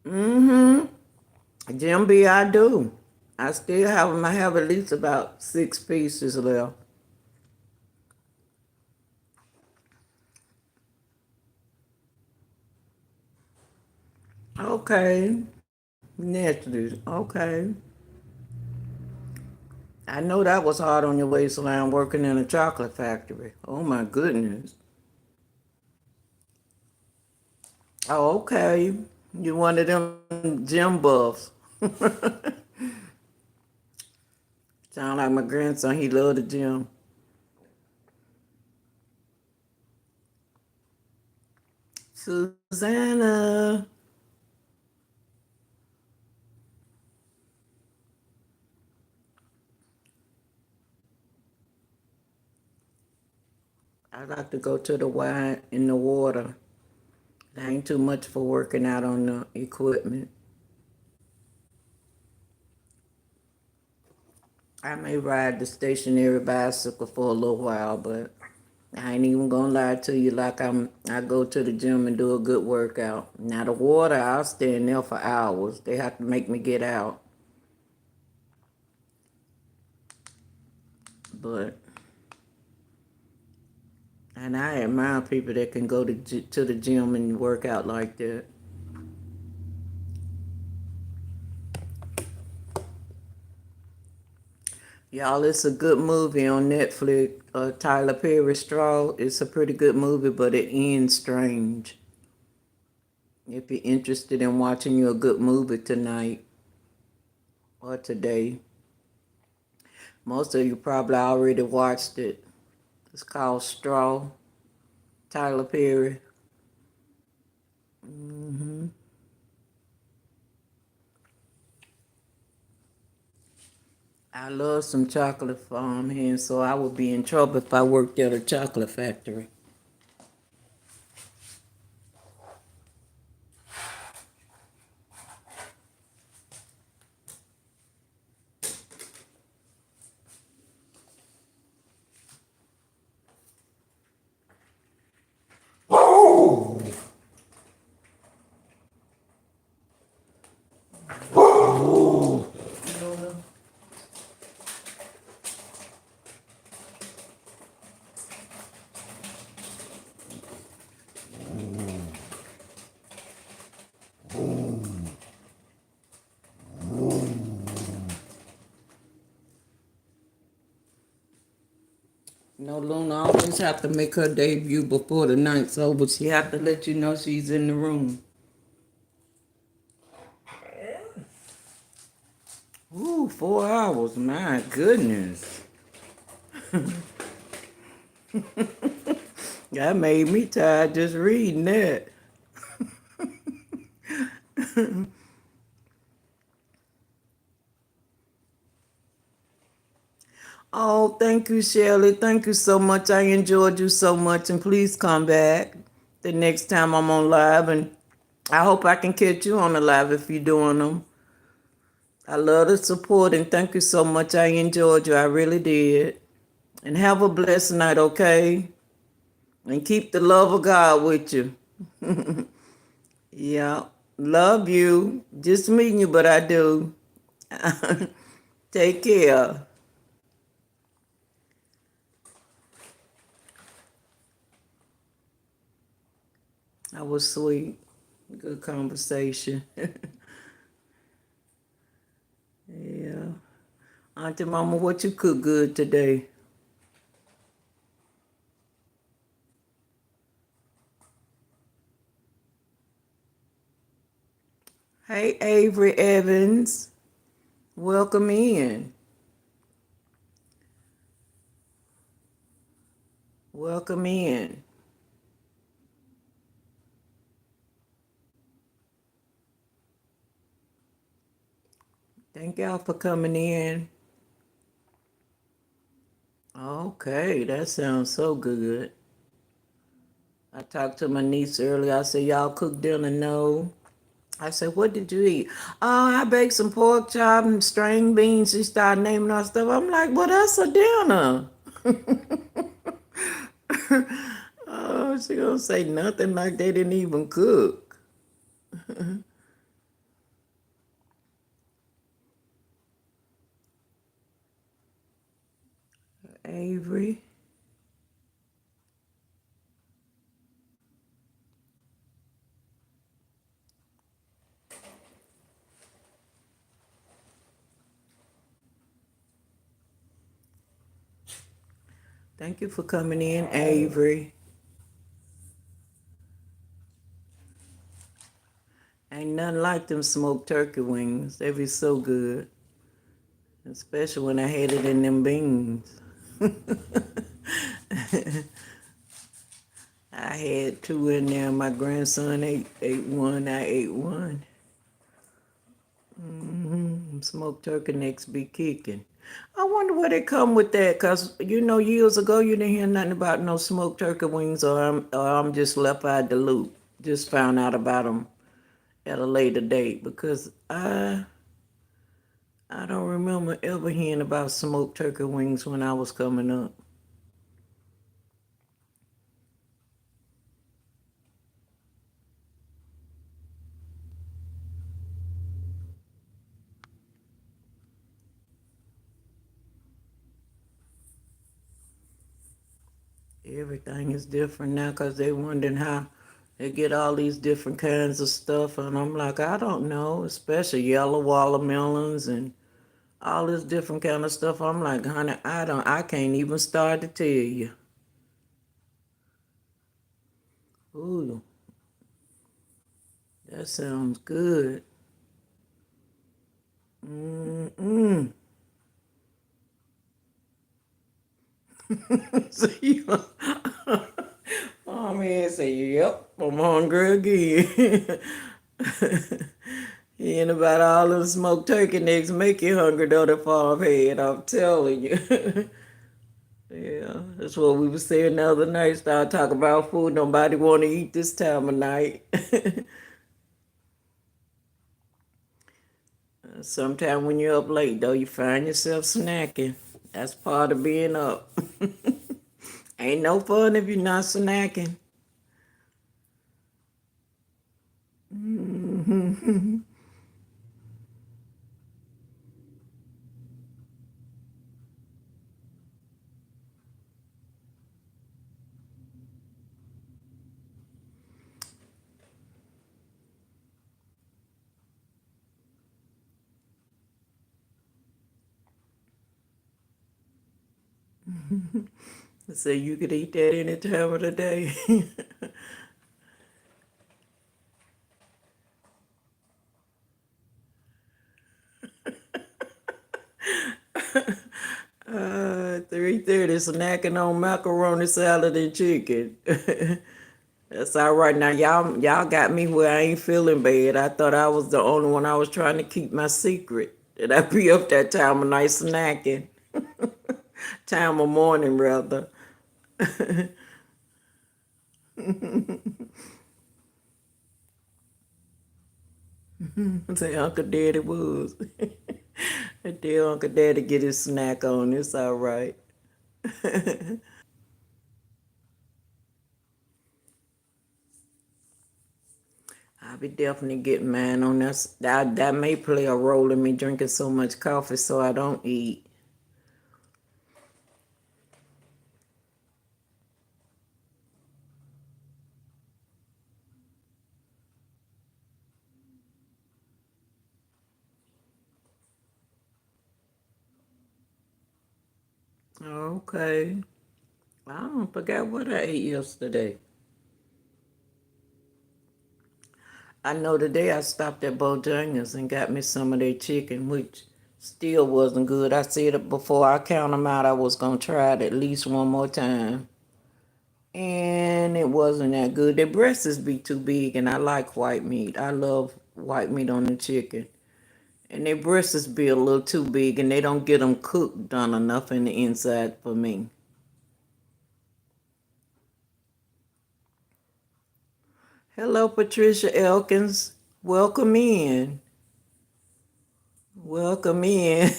Mm-hmm. Jim B, I do. I still have them. I have at least about 6 pieces left. Okay. Naturally. Okay. I know that was hard on your waistline working in a chocolate factory. Oh my goodness. Oh, okay. You one of them gym buffs. Sound like my grandson, he loved the gym. Susanna. I like to go to the Y in the water. That ain't too much for working out on the equipment. I may ride the stationary bicycle for a little while, but I ain't even gonna lie to you like I go to the gym and do a good workout. Now the water, I'll stay in there for hours. They have to make me get out. But and I admire people that can go to the gym and work out like that. Y'all, it's a good movie on Netflix. Tyler Perry Straw. It's a pretty good movie, but it ends strange. If you're interested in watching you a good movie tonight or today, most of you probably already watched it. It's called Straw. Tyler Perry. I love some chocolate farmhands, so I would be in trouble if I worked at a chocolate factory. No, Luna always have to make her debut before the night's over. She have to let you know she's in the room. Ooh, 4 hours. My goodness. That made me tired just reading that. Oh, thank you, Shelley. Thank you so much. I enjoyed you so much. And please come back the next time I'm on live. And I hope I can catch you on the live if you're doing them. I love the support and thank you so much. I enjoyed you. I really did. And have a blessed night, okay? And keep the love of God with you. Yeah. Love you. Just meeting you, but I do. Take care. That was sweet. Good conversation. Yeah. Auntie Mama, what you cook good today? Hey, Avery Evans. Welcome in. Welcome in. Thank y'all for coming in. Okay, that sounds so good. I talked to my niece earlier. I said, y'all cook dinner? No. I said, what did you eat? Oh, I baked some pork chop and string beans. She started naming our stuff. I'm like, well, that's a dinner. Oh, she gonna say nothing like they didn't even cook. Avery. Thank you for coming in, Avery. Ain't nothing like them smoked turkey wings. They be so good. Especially when I had it in them beans. I had two in there. My grandson ate one. I ate one. Smoked turkey necks be kicking. I wonder where they come with that, cause years ago you didn't hear nothing about no smoked turkey wings, or I'm just left out the loop. Just found out about them at a later date because I don't remember ever hearing about smoked turkey wings when I was coming up. Everything is different now because they wondering how they get all these different kinds of stuff. And I'm like, I don't know, especially yellow watermelons and all this different kind of stuff. I'm like, honey, I can't even start to tell you. Ooh, that sounds good. Mm-mm. So you, oh man, say, yep, I'm hungry again. Hearing about all them smoked turkey necks make you hungry though the farm head, I'm telling you. Yeah, that's what we were saying the other night. Start talking about food. Nobody want to eat this time of night. Sometime when you're up late, though, you find yourself snacking. That's part of being up. Ain't no fun if you're not snacking. So you could eat that any time of the day. uh, 3:30 snacking on macaroni salad and chicken. That's all right. Now y'all got me where I ain't feeling bad. I thought I was the only one. I was trying to keep my secret. That I be up that time of night snacking. Time of morning rather. Say Uncle Daddy was. Tell Uncle Daddy get his snack on. It's all right. I'll be definitely getting mine on this. That may play a role in me drinking so much coffee so I don't eat. Okay. I don't forget what I ate yesterday. I know today I stopped at Bojangles and got me some of their chicken, which still wasn't good. I said it before I count them out, I was going to try it at least one more time. And it wasn't that good. Their breasts be too big, and I like white meat. I love white meat on the chicken. And their breasts be a little too big, and they don't get them cooked done enough in the inside for me. Hello, Patricia Elkins. Welcome in. Welcome in.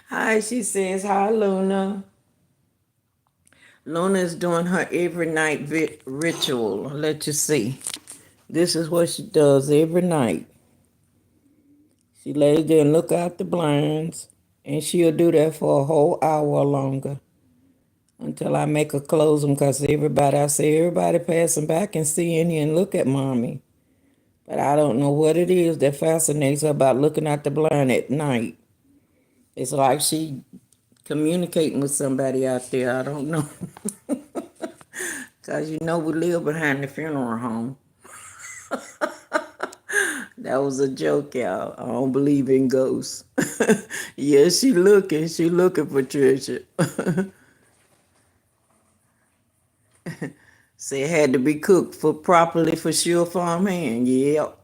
Hi, she says. Hi, Luna. Luna is doing her every night ritual. I'll let you see. This is what she does every night. She lays there and look out the blinds, and she'll do that for a whole hour or longer until I make her close them. Cause I say everybody passing by can see in here and look at mommy. But I don't know what it is that fascinates her about looking out the blind at night. It's like she communicating with somebody out there. I don't know. Cause you know we live behind the funeral home. That was a joke, y'all. I don't believe in ghosts. Yeah, she looking. She looking, Patricia. Say it had to be cooked for properly for sure farmhand. Yep.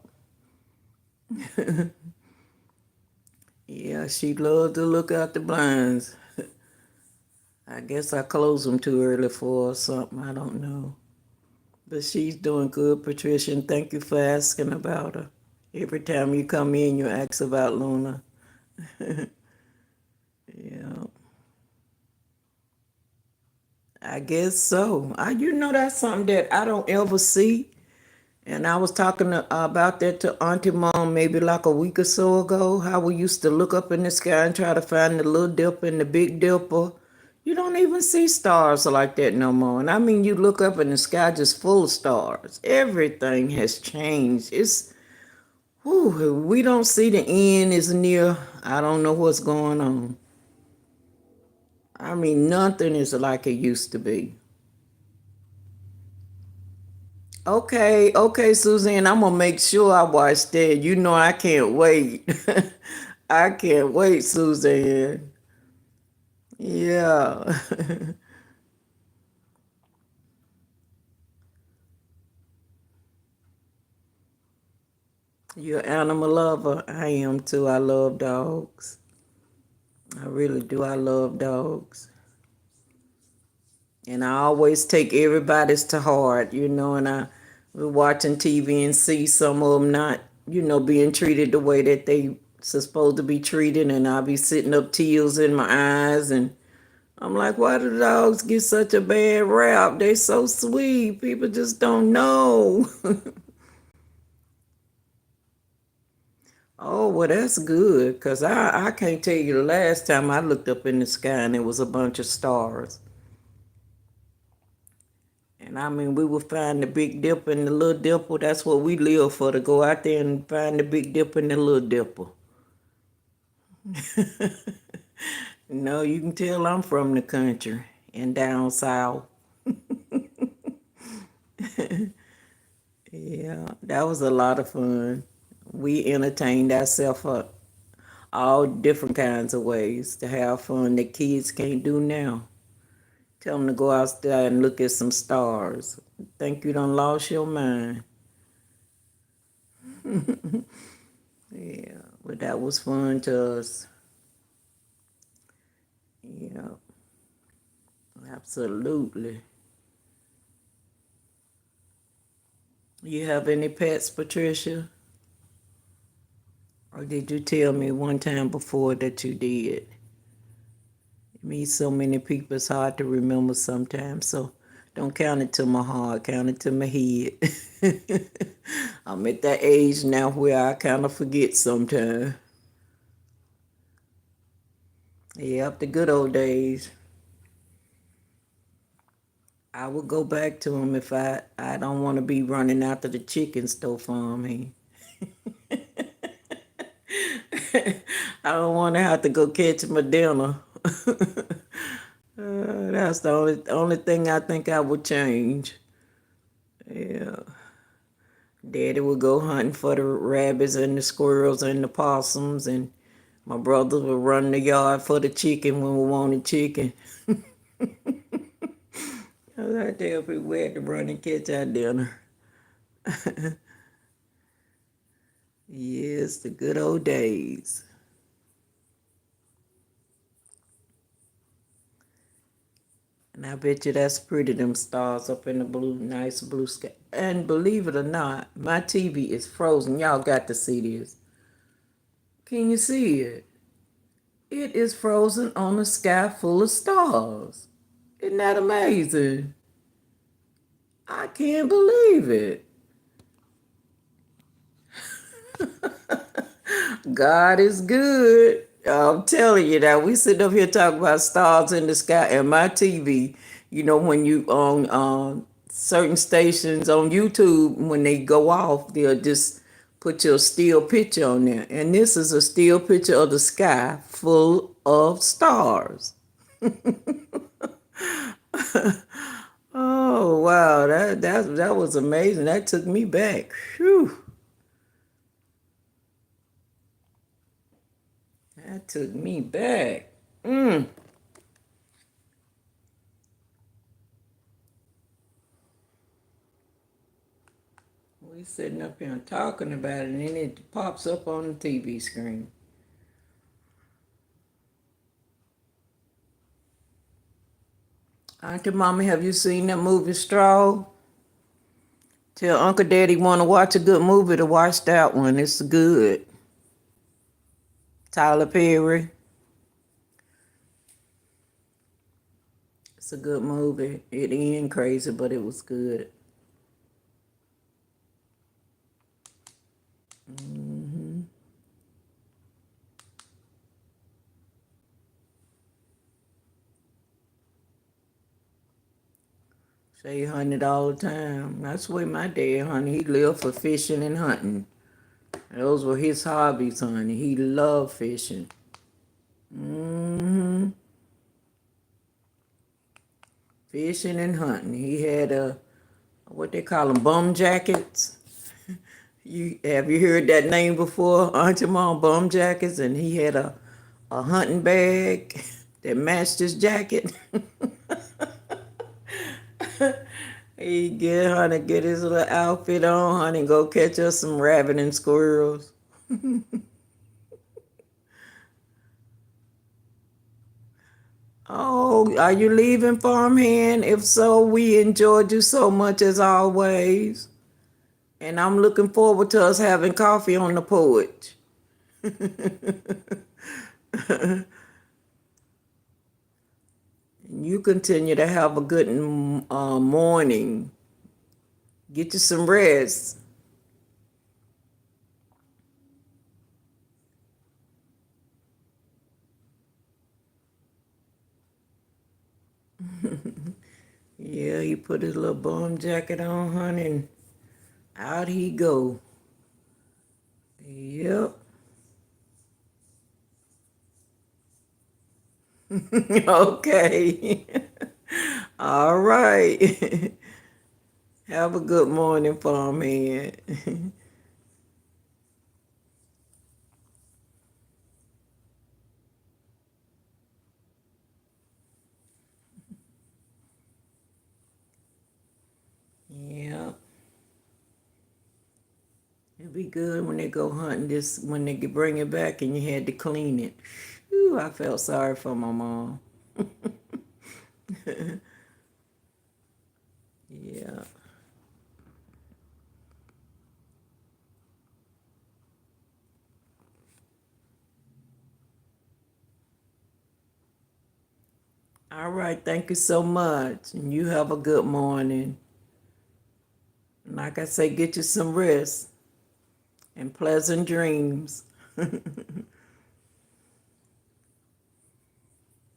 Yeah, she loved to look out the blinds. I guess I closed them too early for her or something. I don't know. But she's doing good, Patricia, and thank you for asking about her. Every time you come in, you ask about Luna. Yeah, I guess so. You know, that's something that I don't ever see. And I was talking about that to Auntie Mom maybe like a week or so ago, how we used to look up in the sky and try to find the little dipper and the big dipper. You don't even see stars like that no more. And I mean, you look up in the sky just full of stars. Everything has changed. Whew, we don't see the end is near. I don't know what's going on. I mean, nothing is like it used to be. Okay, okay, Suzanne, I'm gonna make sure I watch that. You know, I can't wait. I can't wait, Suzanne. Yeah. You're an animal lover. I am too. I love dogs. I really do. I love dogs. And I always take everybody's to heart, and I was watching TV and see some of them not, being treated the way that they supposed to be treated, and I'll be sitting up tears in my eyes, and I'm like, why do dogs get such a bad rap? They so sweet. People just don't know. Oh, well, that's good, because I can't tell you the last time I looked up in the sky and it was a bunch of stars. And I mean, we would find the Big Dipper and the Little Dipper. That's what we live for, to go out there and find the Big Dipper and the Little Dipper. No, you can tell I'm from the country and down south. Yeah, that was a lot of fun. We entertained ourselves up all different kinds of ways to have fun that kids can't do now. Tell them to go outside and look at some stars. Think you done lost your mind. Yeah, but that was fun to us. Yeah, absolutely. You have any pets, Patricia? Or did you tell me one time before that you did? Meet so many people, it's hard to remember sometimes. So don't count it to my heart, count it to my head. I'm at that age now where I kind of forget sometimes. Yep, the good old days. I would go back to them if I don't want to be running after the chickens though for me. I don't want to have to go catch my dinner. That's the only thing I think I would change. Yeah. Daddy would go hunting for the rabbits and the squirrels and the possums, and my brothers would run the yard for the chicken when we wanted chicken. I was out there if we had to run and catch our dinner. Yes, the good old days. And I bet you that's pretty, them stars up in the blue, nice blue sky. And believe it or not, my TV is frozen. Y'all got to see this. Can you see it? It is frozen on a sky full of stars. Isn't that amazing? I can't believe it. God is good. I'm telling you that we sit up here talking about stars in the sky, and my TV, when you on certain stations on YouTube, when they go off, they'll just put your still picture on there. And this is a still picture of the sky full of stars. Oh wow, that was amazing. That took me back. Phew. That took me back. We sitting up here and talking about it, and then it pops up on the TV screen. Auntie Mama, have you seen that movie Straw? Tell Uncle Daddy want to watch a good movie to watch that one. It's good. Tyler Perry. It's a good movie. It ain't crazy, but it was good. Say hunted all the time. That's the way my dad hunted. He lived for fishing and hunting. Those were his hobbies, honey. He loved fishing. hmm Fishing and hunting. He had what they call them, bum jackets. You heard that name before, Auntie Mom? Bum jackets, and he had a hunting bag that matched his jacket. He get honey, get his little outfit on, honey, go catch us some rabbit and squirrels. Oh, are you leaving, farmhand? If so, we enjoyed you so much as always. And I'm looking forward to us having coffee on the porch. And you continue to have a good morning. Get you some rest. Yeah, he put his little bum jacket on, honey, and out he go. Yep. Okay. All right. Have a good morning, farmhand. Yeah. It'd be good when they go hunting this, when they bring it back and you had to clean it. Ooh, I felt sorry for my mom. Yeah. All right. Thank you so much. And you have a good morning. Like I say, get you some rest and pleasant dreams.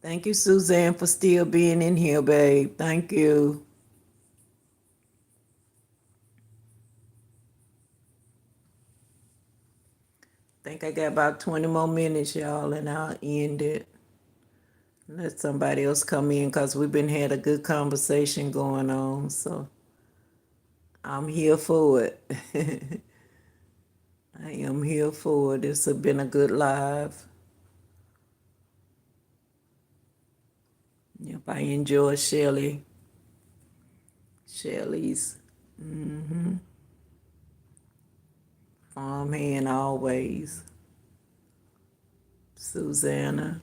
Thank you, Suzanne, for still being in here, babe. Thank you. Think I got about 20 more minutes, y'all, and I'll end it. Let somebody else come in because we've been had a good conversation going on. So I'm here for it. I am here for it. This has been a good live. Yep, I enjoy Shelly's farmhand always. Susanna.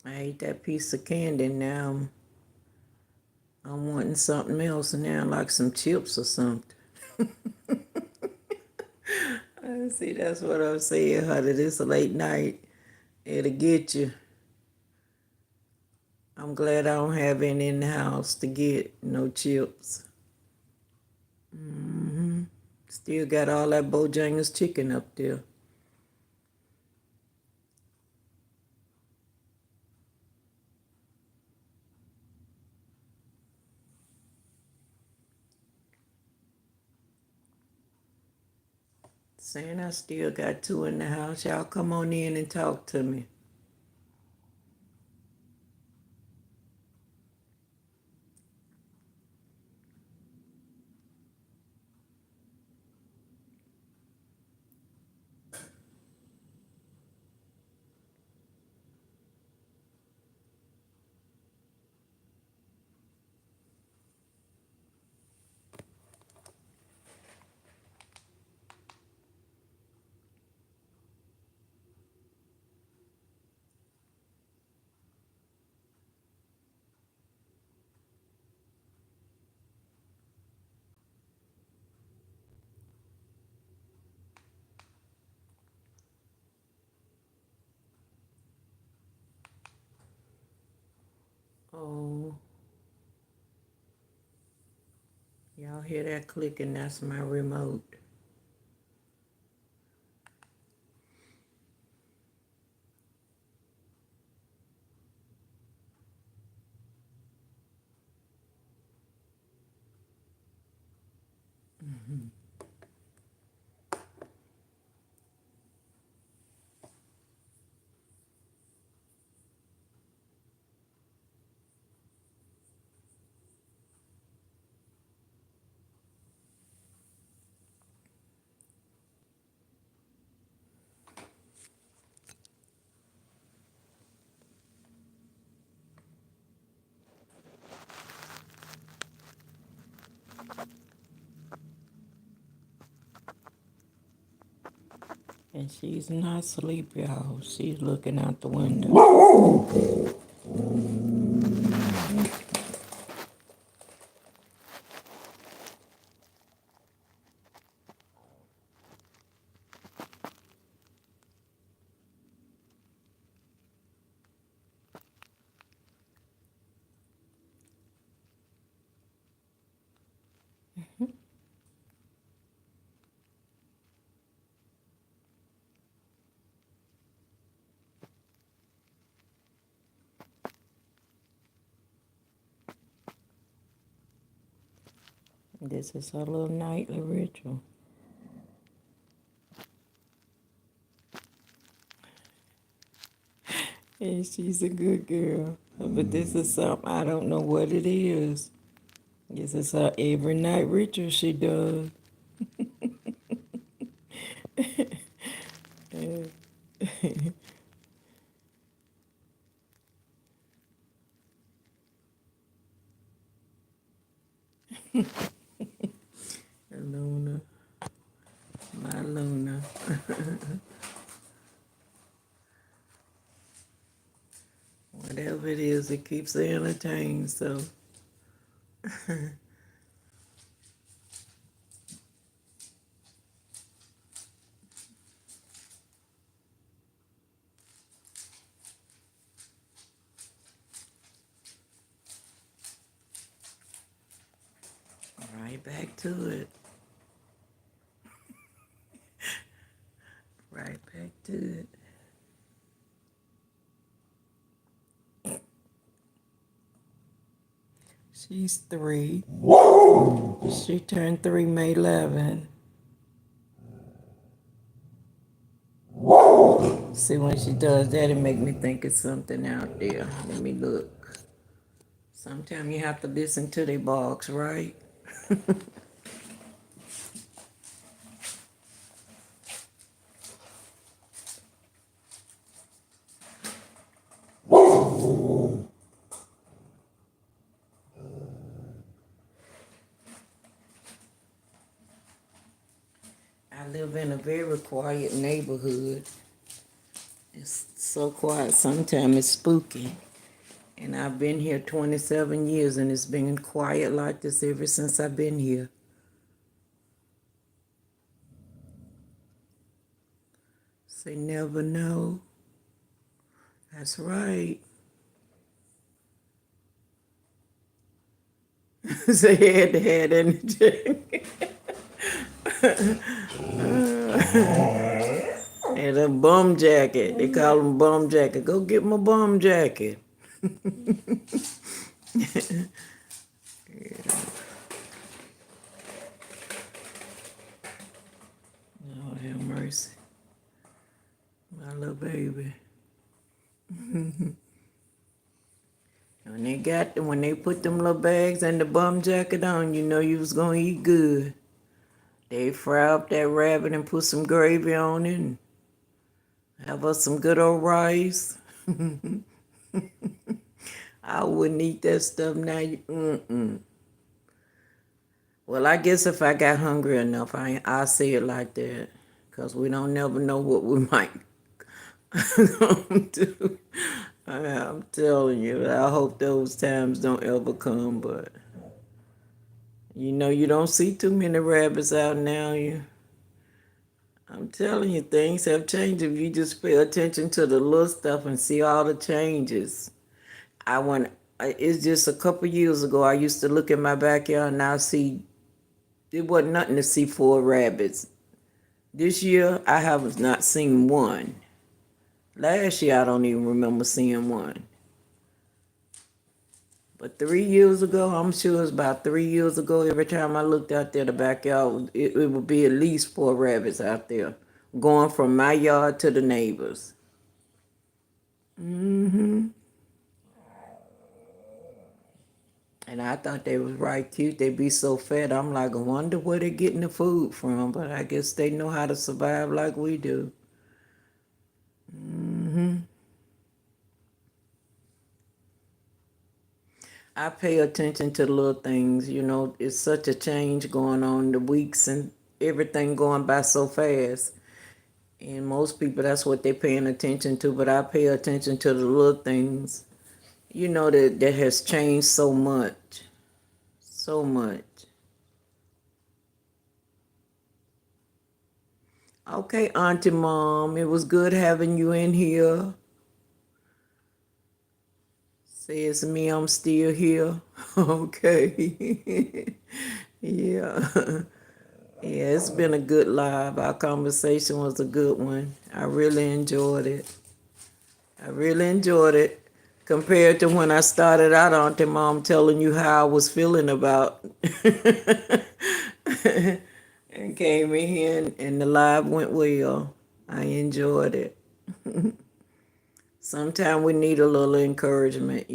I ate that piece of candy now. I'm wanting something else now, like some chips or something. See, that's what I'm saying, honey. This late night, it'll get you. I'm glad I don't have any in the house to get no chips. Still got all that Bojangles chicken up there. Saying I still got two in the house. Y'all come on in and talk to me. Oh, y'all hear that clicking? That's my remote. And she's not asleep, y'all. She's looking out the window. This is her little nightly ritual. And she's a good girl. But this is something, I don't know what it is. This is her every night ritual she does. Luna, my Luna. Whatever it is, it keeps her entertained, so. Right back to it. Right back to it. She's 3. She turned 3 May 11. See, when she does that, it make me think it's something out there. Let me look. Sometimes you have to listen to their box, right? I live in a very quiet neighborhood. It's so quiet, sometimes it's spooky. And I've been here 27 years, and it's been quiet like this ever since I've been here. Say never know. That's right. Say head to head energy. And a bum jacket. They call them bum jacket. Go get my bum jacket. Lord have mercy. My little baby. When they put them little bags and the bum jacket on, you know you was gonna eat good. They fry up that rabbit and put some gravy on it and have us some good old rice. I wouldn't eat that stuff now. Well, I guess if I got hungry enough, I'll say it like that. Because we don't never know what we might do. I'm telling you, I hope those times don't ever come, but you know, you don't see too many rabbits out now. I'm telling you, things have changed if you just pay attention to the little stuff and see all the changes. It's just a couple years ago, I used to look in my backyard and I see, it wasn't nothing to see 4 rabbits. This year, I have not seen one. Last year, I don't even remember seeing one. But 3 years ago, I'm sure it was about 3 years ago, every time I looked out there the backyard, it would be at least 4 rabbits out there going from my yard to the neighbors. And I thought they was right cute. They be so fat. I'm like, I wonder where they getting the food from. But I guess they know how to survive like we do. I pay attention to the little things. You know, it's such a change going on. The weeks and everything going by so fast. And most people, that's what they're paying attention to. But I pay attention to the little things, that has changed so much. So much. Okay, Auntie Mom, it was good having you in here. Says me, I'm still here. Okay. Yeah. Yeah, it's been a good live. Our conversation was a good one. I really enjoyed it. I really enjoyed it. Compared to when I started out, Auntie Mom, telling you how I was feeling about and came in here and the live went well. I enjoyed it. Sometimes we need a little encouragement.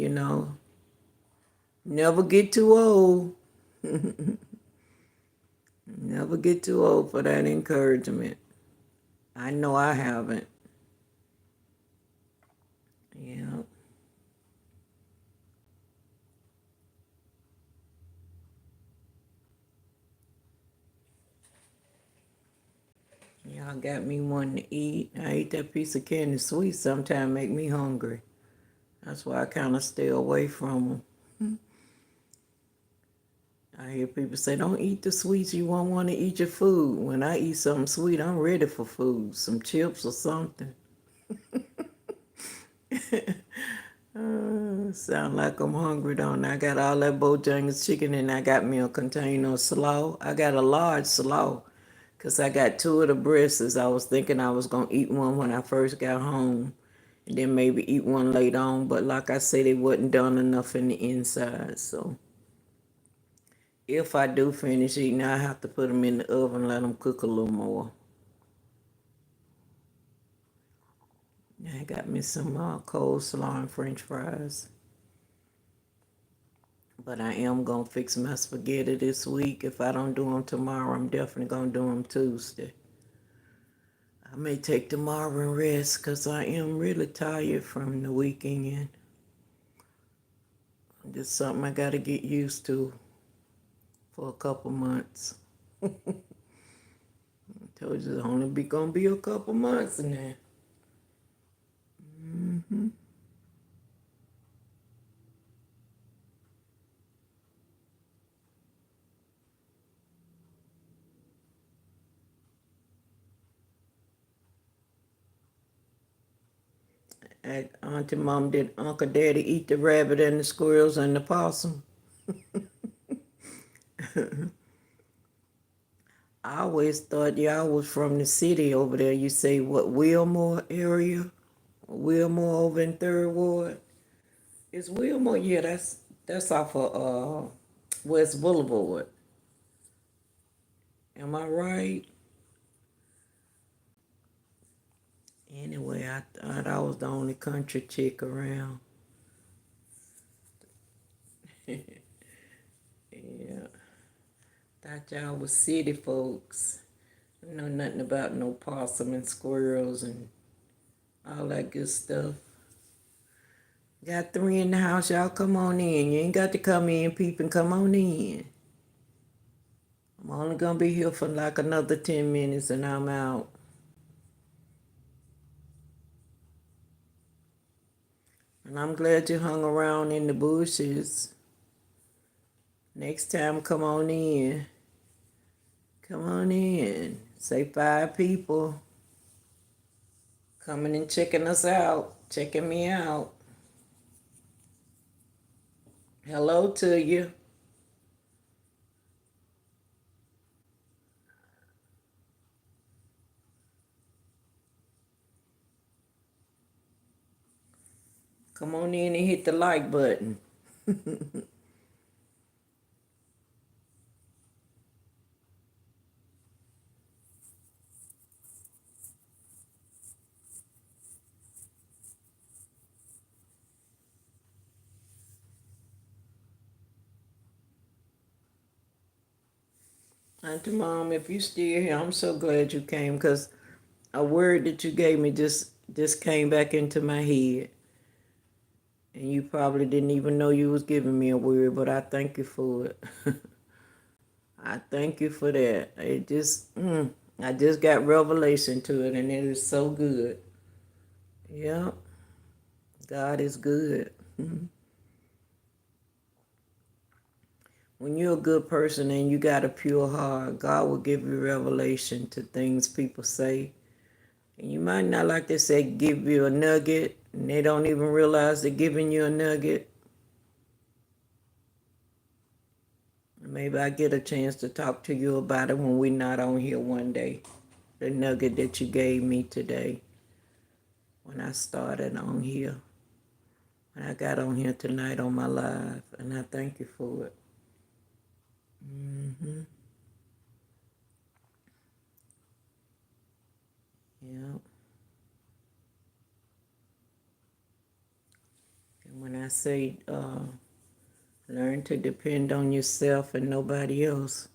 Never get too old. Never get too old for that encouragement. I know I haven't. Yeah. Y'all got me wanting to eat. I eat that piece of candy sweet sometimes make me hungry. That's why I kind of stay away from them. I hear people say, don't eat the sweets. You won't want to eat your food. When I eat something sweet, I'm ready for food. Some chips or something. Sound like I'm hungry, don't I? I got all that Bojangles chicken and I got me a container of slaw. I got a large slaw because I got two of the breasts. I was thinking I was going to eat one when I first got home and then maybe eat one later on. But like I said, it wasn't done enough in the inside. So if I do finish eating, I have to put them in the oven and let them cook a little more. I got me some coleslaw and french fries. But I am going to fix my spaghetti this week. If I don't do them tomorrow, I'm definitely going to do them Tuesday. I may take tomorrow and rest because I am really tired from the weekend. Just something I got to get used to for a couple months. I told you it's only going to be a couple months now. Auntie Mom, did Uncle Daddy eat the rabbit and the squirrels and the possum? I always thought y'all was from the city over there. You say what, Wilmore area? Wilmore over in Third Ward? It's Wilmore, yeah, that's off of West Boulevard. Am I right? Anyway, I thought I was the only country chick around. Yeah. Thought y'all was city folks. I know nothing about no possum and squirrels and all that good stuff. Got three in the house, y'all come on in. You ain't got to come in, peep, come on in. I'm only gonna be here for like another 10 minutes and I'm out. And I'm glad you hung around in the bushes. Next time, come on in. Come on in. Say 5 people coming and checking us out, checking me out. Hello to you. Come on in and hit the like button. Auntie Mom, if you still here, I'm so glad you came because a word that you gave me just came back into my head. And you probably didn't even know you was giving me a word, but I thank you for it. I thank you for that. It just, I just got revelation to it, and it is so good. Yeah, God is good. When you're a good person and you got a pure heart, God will give you revelation to things people say. And you might not, like they say, give you a nugget, and they don't even realize they're giving you a nugget. Maybe I get a chance to talk to you about it when we're not on here one day. The nugget that you gave me today when I started on here. When I got on here tonight on my live, and I thank you for it. Yeah. And when I say learn to depend on yourself and nobody else,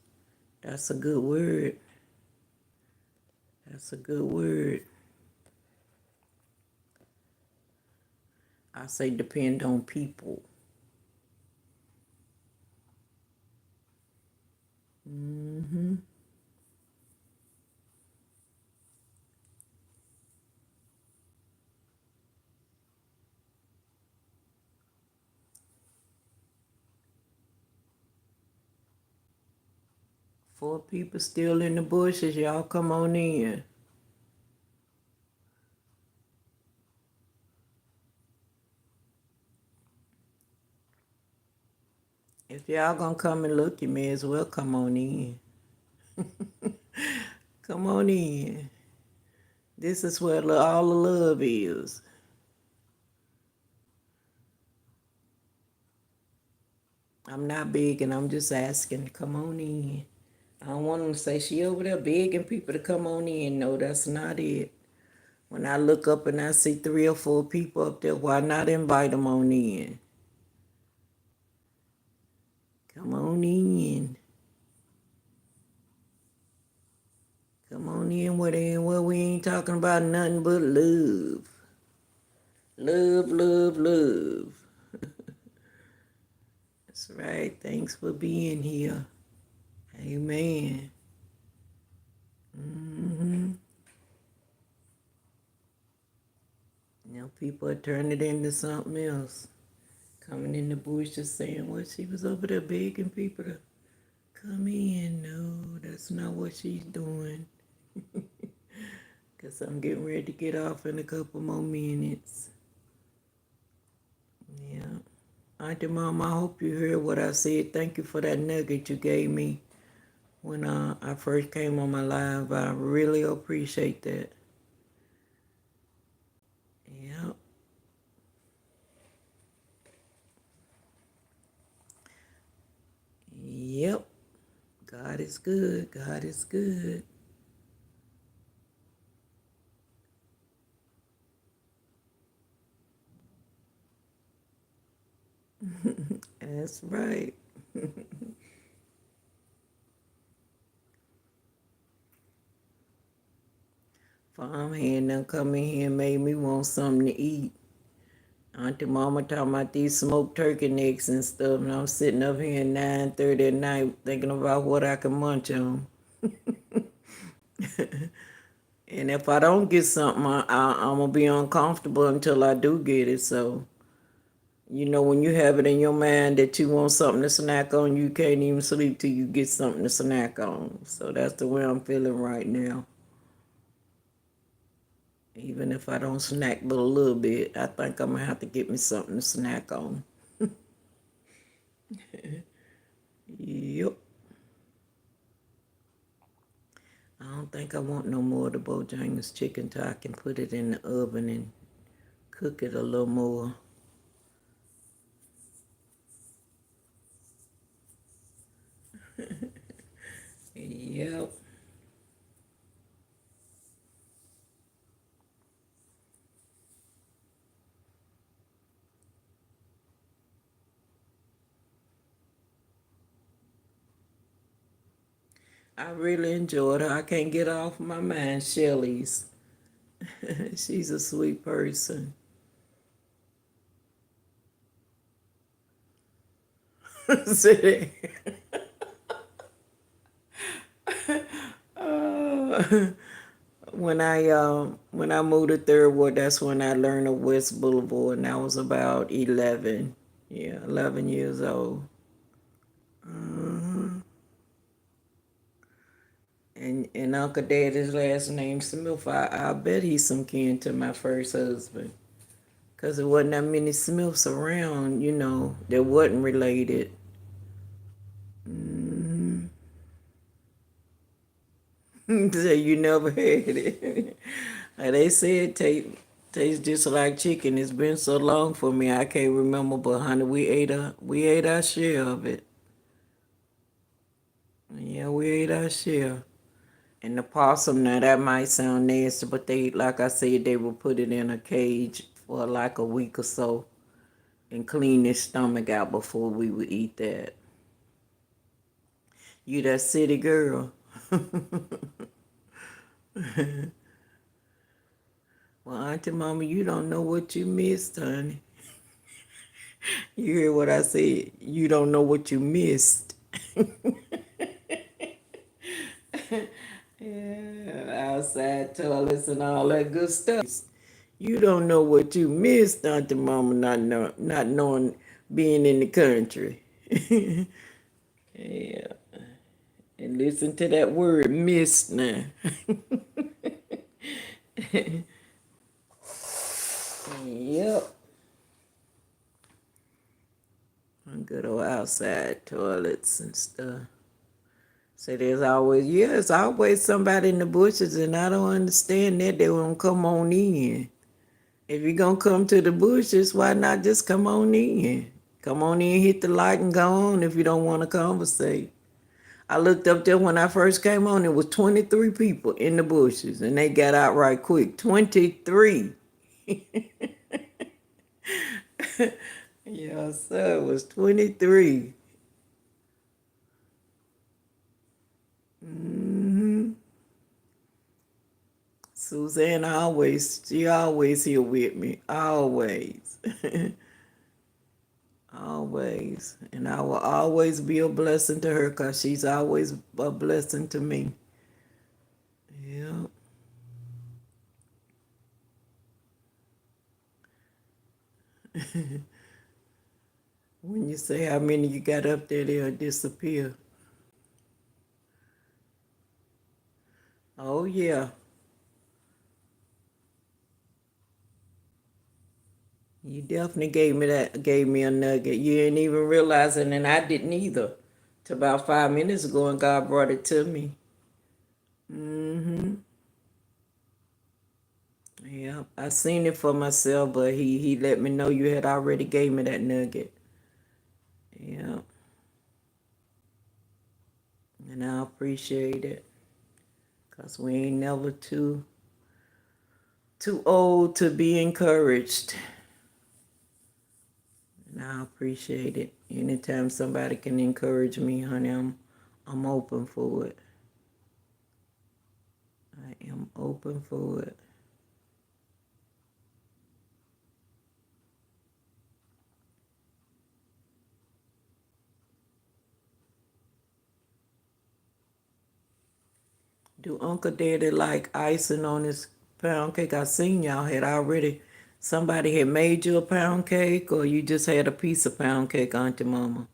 that's a good word. That's a good word. I say depend on people. Four people still in the bushes, y'all come on in. If y'all gonna come and look, you may as well come on in. Come on in. This is where all the love is. I'm not big and I'm just asking, come on in. I don't want them to say she over there begging people to come on in. No, that's not it. When I look up and I see 3 or 4 people up there, why not invite them on in? Come on in. Come on in where we ain't talking about nothing but love. Love, love, love. That's right. Thanks for being here. Amen. Now people are turning it into something else. Coming in the bush just saying, well, she was over there begging people to come in. No, that's not what she's doing. Because I'm getting ready to get off in a couple more minutes. Yeah. Auntie Mom, I hope you heard what I said. Thank you for that nugget you gave me when I first came on my live. I really appreciate that. Yep. Yep. God is good. God is good. That's right. Farmhand done come in here and made me want something to eat. Auntie Mama talking about these smoked turkey necks and stuff, and I'm sitting up here at 9:30 at night thinking about what I can munch on. And if I don't get something, I'm going to be uncomfortable until I do get it. So, you know, when you have it in your mind that you want something to snack on, you can't even sleep till you get something to snack on. So that's the way I'm feeling right now. Even if I don't snack but a little bit, I think I'm going to have to get me something to snack on. Yep. I don't think I want no more of the Bojangles chicken till I can put it in the oven and cook it a little more. Yep. I really enjoyed her. I can't get her off my mind, Shelley's. She's a sweet person. Say that. When I moved to Third Ward, that's when I learned of West Boulevard, and I was about 11. Yeah, 11 years old. And Uncle Daddy's last name Smith. I bet he's some kin to my first husband. Because there wasn't that many Smiths around, that wasn't related. So you never had it. They said tastes just like chicken. It's been so long for me, I can't remember. But honey, we ate our share of it. Yeah, we ate our share. And the possum, now that might sound nasty, but like I said, they would put it in a cage for like a week or so and clean his stomach out before we would eat that. You that city girl. Well, Auntie Mama, you don't know what you missed, honey. You hear what I said? You don't know what you missed. Yeah, outside toilets and all that good stuff. You don't know what you missed, Auntie Mama, not knowing being in the country. Yeah, and listen to that word, missed now. Yep, good old outside toilets and stuff. So it's always somebody in the bushes, and I don't understand that they won't come on in. If you're gonna come to the bushes, why not just come on in? Come on in, hit the light, and go on if you don't want to conversate. I looked up there when I first came on, it was 23 people in the bushes, and they got out right quick. 23. Yes, sir, it was 23. Suzanne she always here with me. Always. Always. And I will always be a blessing to her because she's always a blessing to me. Yeah. When you say how many you got up there, they'll disappear. Oh, yeah. You definitely gave me a nugget. You didn't even realize it, and I didn't either. Till about 5 minutes ago, and God brought it to me. Yeah, I seen it for myself, but he let me know you had already gave me that nugget. Yeah, and I appreciate it, cause we ain't never too old to be encouraged, and I appreciate it. Anytime somebody can encourage me, honey, I'm open for it. I am open for it. Do Uncle Daddy like icing on his pound cake? I seen y'all had already, somebody had made you a pound cake, or you just had a piece of pound cake, Auntie Mama?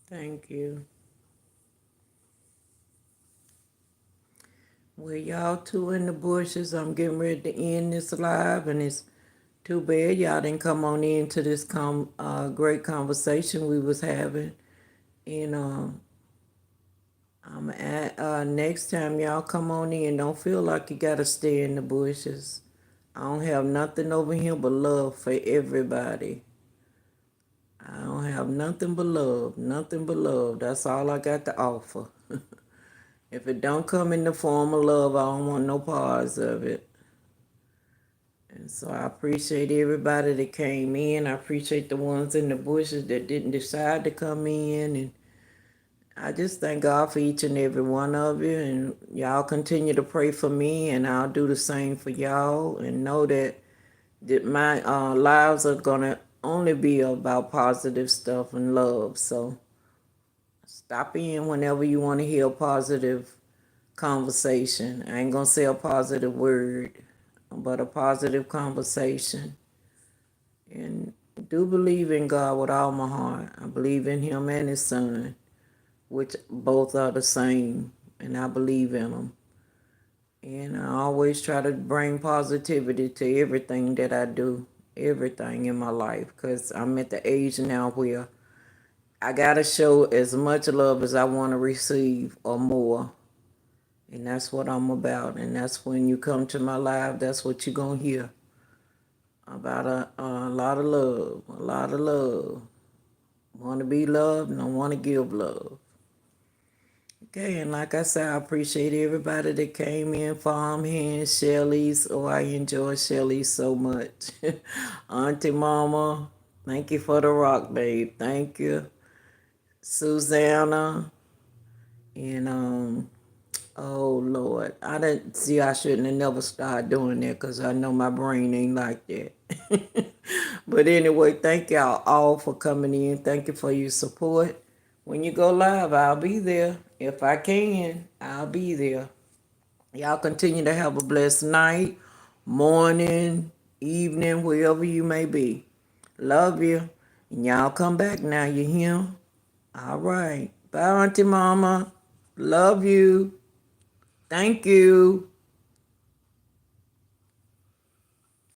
Thank you. Well, y'all two in the bushes. I'm getting ready to end this live, and it's too bad y'all didn't come on into this great conversation we was having. And I'm at next time y'all come on in. Don't feel like you gotta stay in the bushes. I don't have nothing over here but love for everybody. I don't have nothing but love, nothing but love. That's all I got to offer. If it don't come in the form of love, I don't want no parts of it. And so I appreciate everybody that came in. I appreciate the ones in the bushes that didn't decide to come in. And I just thank God for each and every one of you. And y'all continue to pray for me, and I'll do the same for y'all. And know that my lives are going to only be about positive stuff and love. So stop in whenever you want to hear a positive conversation. I ain't going to say a positive word, but a positive conversation. And do believe in God with all my heart. I believe in Him and His Son, which both are the same, and I believe in them. And I always try to bring positivity to everything that I do, everything in my life, because I'm at the age now where I got to show as much love as I want to receive or more. And that's what I'm about. And that's when you come to my live, that's what you're going to hear. About a lot of love, a lot of love. Want to be loved and I want to give love. Okay, and like I said, I appreciate everybody that came in, Farmhands, Shelly's. Oh, I enjoy Shelly's so much. Auntie Mama, thank you for the rock, babe. Thank you. Susanna. And, oh, Lord. I didn't see I shouldn't have never started doing that because I know my brain ain't like that. But anyway, thank y'all all for coming in. Thank you for your support. When you go live, I'll be there. If I can, I'll be there. Y'all continue to have a blessed night, morning, evening, wherever you may be. Love you. And y'all come back now, you hear? All right. Bye, Auntie Mama. Love you. Thank you.